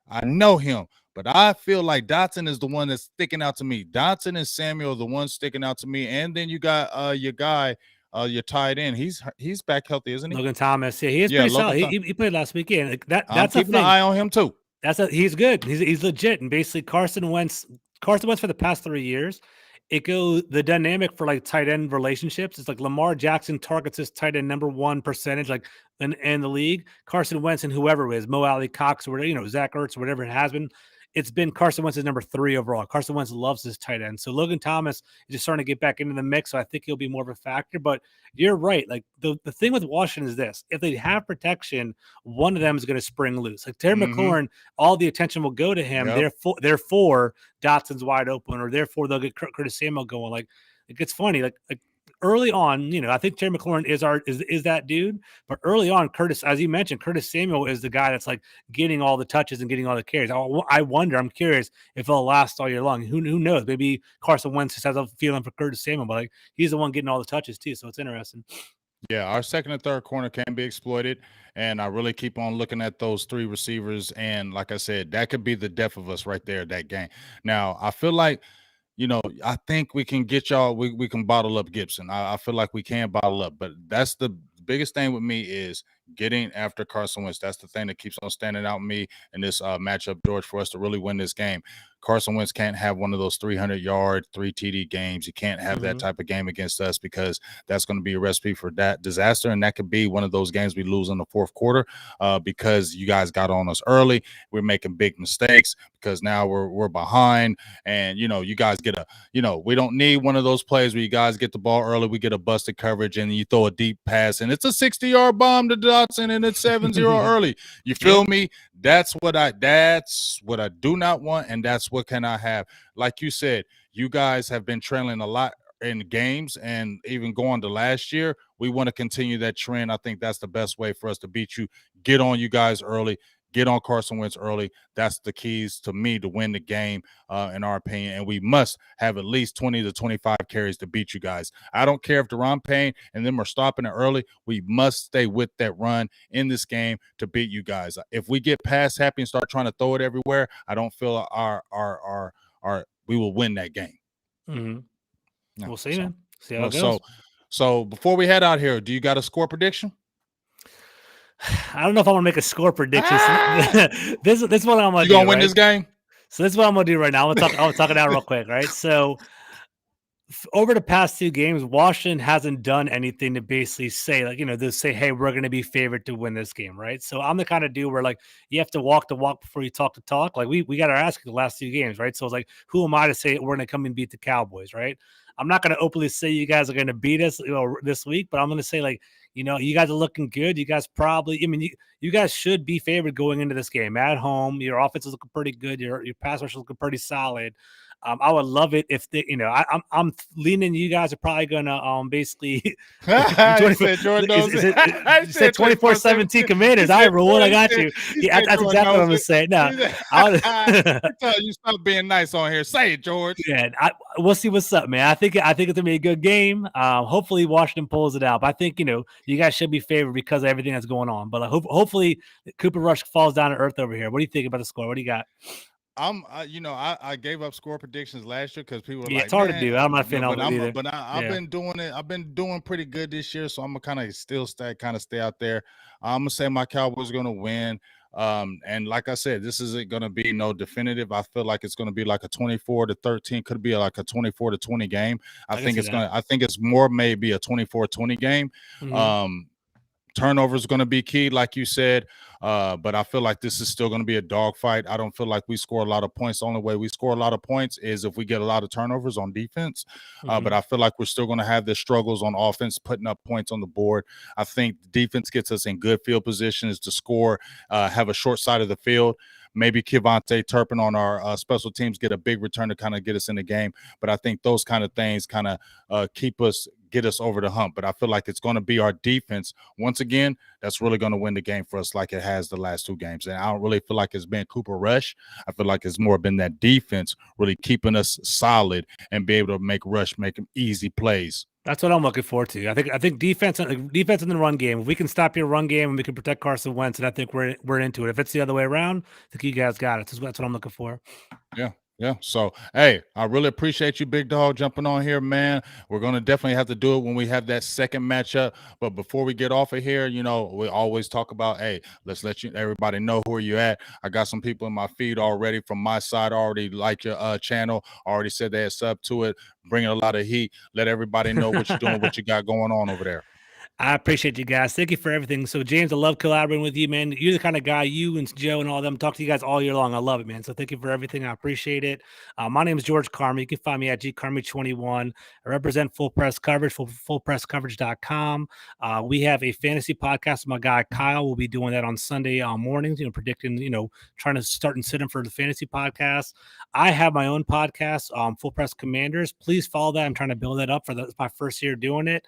I know him, but I feel like Dotson is the one that's sticking out to me. Dotson and Samuel are the ones sticking out to me. And then you got your guy, your tight end. He's back healthy, isn't he? Logan Thomas. Yeah, he is pretty solid. He played last weekend. Like that's keeping an eye on him too. He's good. He's legit. And basically Carson Wentz for the past 3 years, the dynamic for like tight end relationships. It's like Lamar Jackson targets his tight end number 1 percentage, like in the league. Carson Wentz and whoever it is, Mo Alley Cox or whatever, Zach Ertz or whatever it has been. It's been Carson Wentz is number 3 overall. Carson Wentz loves his tight end. So Logan Thomas is just starting to get back into the mix. So I think he'll be more of a factor. But you're right. Like the thing with Washington is this: if they have protection, one of them is going to spring loose. Like Terry McLaurin, all the attention will go to him. Yep. Therefore, Dotson's wide open, or therefore they'll get Curtis Samuel going. Like it gets funny. Like early on, I think Terry McLaurin is that dude. But early on, Curtis, as you mentioned, Curtis Samuel is the guy that's like getting all the touches and getting all the carries. I wonder. I'm curious if it'll last all year long. Who knows? Maybe Carson Wentz just has a feeling for Curtis Samuel, but like he's the one getting all the touches too. So it's interesting. Yeah, our second and third corner can be exploited, and I really keep on looking at those 3 receivers. And like I said, that could be the death of us right there. That game. Now I feel like. I think we can get y'all. We can bottle up Gibson. I feel like we can bottle up, but that's the biggest thing with me is getting after Carson Wentz. That's the thing that keeps on standing out me in this matchup, George, for us to really win this game. Carson Wentz can't have one of those 300-yard, 3 TD games. He can't have that type of game against us, because that's going to be a recipe for that disaster. And that could be one of those games we lose in the fourth quarter because you guys got on us early. We're making big mistakes because now we're behind. And, you guys get we don't need one of those plays where you guys get the ball early, we get a busted coverage, and you throw a deep pass, and it's a 60-yard bomb to Dotson, and it's 7-0 early. You feel me? That's what I do not want, and that's what can I have. Like you said, you guys have been trailing a lot in games, and even going to last year. We want to continue that trend. I think that's the best way for us to beat you. Get on you guys early. Get on Carson Wentz early. That's the keys to me to win the game, in our opinion. And we must have at least 20 to 25 carries to beat you guys. I don't care if Duron Payne and them are stopping it early. We must stay with that run in this game to beat you guys. If we get pass happy and start trying to throw it everywhere, I don't feel we will win that game. Mm-hmm. No, we'll see, man. See how it goes. So before we head out here, do you got a score prediction? I don't know if I want to make a score prediction. This is what I'm gonna do. You gonna win this game? So this is what I'm gonna do right now. I'm gonna talk it out real quick, right? So over the past 2 games, Washington hasn't done anything to basically say, like, to say, hey, we're going to be favored to win this game, right? So I'm the kind of dude where, like, you have to walk the walk before you talk the talk. Like, we got our ass kicked the last 2 games, right? So it's like, who am I to say we're going to come and beat the Cowboys, right? I'm not going to openly say you guys are going to beat us, this week, but I'm going to say, like, you guys are looking good. You guys probably, you guys should be favored going into this game at home. Your offense is looking pretty good. Your pass rush is looking pretty solid. I would love it if they, I'm leaning. You guys are probably gonna basically. Said 24-17 Commanders. I rule. I got you. Yeah, that's exactly what I'm gonna say. No, you stop being nice on here. Say it, George. Yeah, we'll see what's up, man. I think it's gonna be a good game. Hopefully Washington pulls it out. But I think you guys should be favored because of everything that's going on. But hopefully Cooper Rush falls down to earth over here. What do you think about the score? What do you got? I gave up score predictions last year because people were like, it's hard to do. I'm not feeling it either. But I've been doing it. I've been doing pretty good this year, so I'm gonna kind of still stay out there. I'm gonna say my Cowboys are gonna win. And like I said, this isn't gonna be no definitive. I feel like it's gonna be like a 24-13, could be like a 24-20 game. I think it's more maybe a 24-20 game. Mm-hmm. Turnover is going to be key, like you said, but I feel like this is still going to be a dogfight. I don't feel like we score a lot of points. The only way we score a lot of points is if we get a lot of turnovers on defense. But I feel like we're still going to have the struggles on offense, putting up points on the board. I think defense gets us in good field positions to score, have a short side of the field. Maybe Kevontae Turpin on our special teams get a big return to kind of get us in the game. But I think those kind of things kind of get us over the hump. But I feel like it's going to be our defense, once again, that's really going to win the game for us like it has the last 2 games. And I don't really feel like it's been Cooper Rush. I feel like it's more been that defense really keeping us solid and be able to make Rush make easy plays. That's what I'm looking forward to. I think defense in the run game. If we can stop your run game and we can protect Carson Wentz, and I think we're into it. If it's the other way around, I think you guys got it. That's what I'm looking for. Yeah. So, hey, I really appreciate you, Big Dog, jumping on here, man. We're going to definitely have to do it when we have that second matchup. But before we get off of here, we always talk about, hey, let's let everybody know who you at. I got some people in my feed already from my side already like your channel, already said they had sub to it, bringing a lot of heat. Let everybody know what you're doing, what you got going on over there. I appreciate you guys. Thank you for everything. So, James, I love collaborating with you, man. You're the kind of guy, you and Joe and all them, talk to you guys all year long. I love it, man. So thank you for everything. I appreciate it. My name is George Carmi. You can find me at gcarmi21. I represent Full Press Coverage, fullpresscoverage.com. We have a fantasy podcast with my guy, Kyle. We'll be doing that on Sunday mornings, predicting, trying to start and sit in for the fantasy podcast. I have my own podcast, Full Press Commanders. Please follow that. I'm trying to build that up for my first year doing it.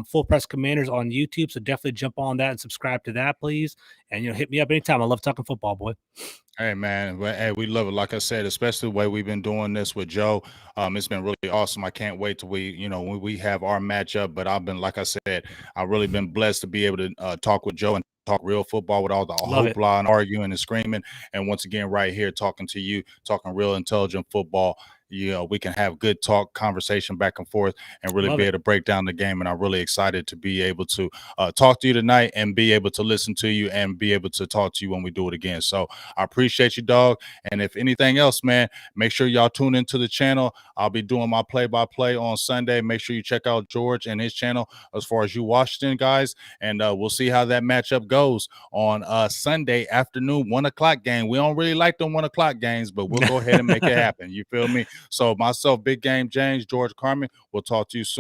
Full Press Commanders on YouTube, so definitely jump on that and subscribe to that, please. And hit me up anytime. I love talking football, boy. Hey, man. Hey, we love it. Like I said, especially the way we've been doing this with Joe. It's been really awesome. I can't wait till when we have our matchup. But like I said, I've really been blessed to be able to talk with Joe and talk real football with all the hoopla and arguing and screaming. And once again, right here, talking to you, talking real intelligent football. we can have good talk, conversation back and forth, and really Love be it. able to break down the game. And I'm really excited to be able to talk to you tonight and be able to listen to you and be able to talk to you when we do it again. So I appreciate you, dog. And if anything else, man, make sure y'all tune into the channel. I'll be doing my play-by-play on Sunday. Make sure you check out George and his channel as far as you Washington guys. And we'll see how that matchup goes on Sunday afternoon, 1 o'clock game. We don't really like them 1 o'clock games, but we'll go ahead and make it happen. You feel me? So myself, Big Game James, George, Carmi, we'll talk to you soon.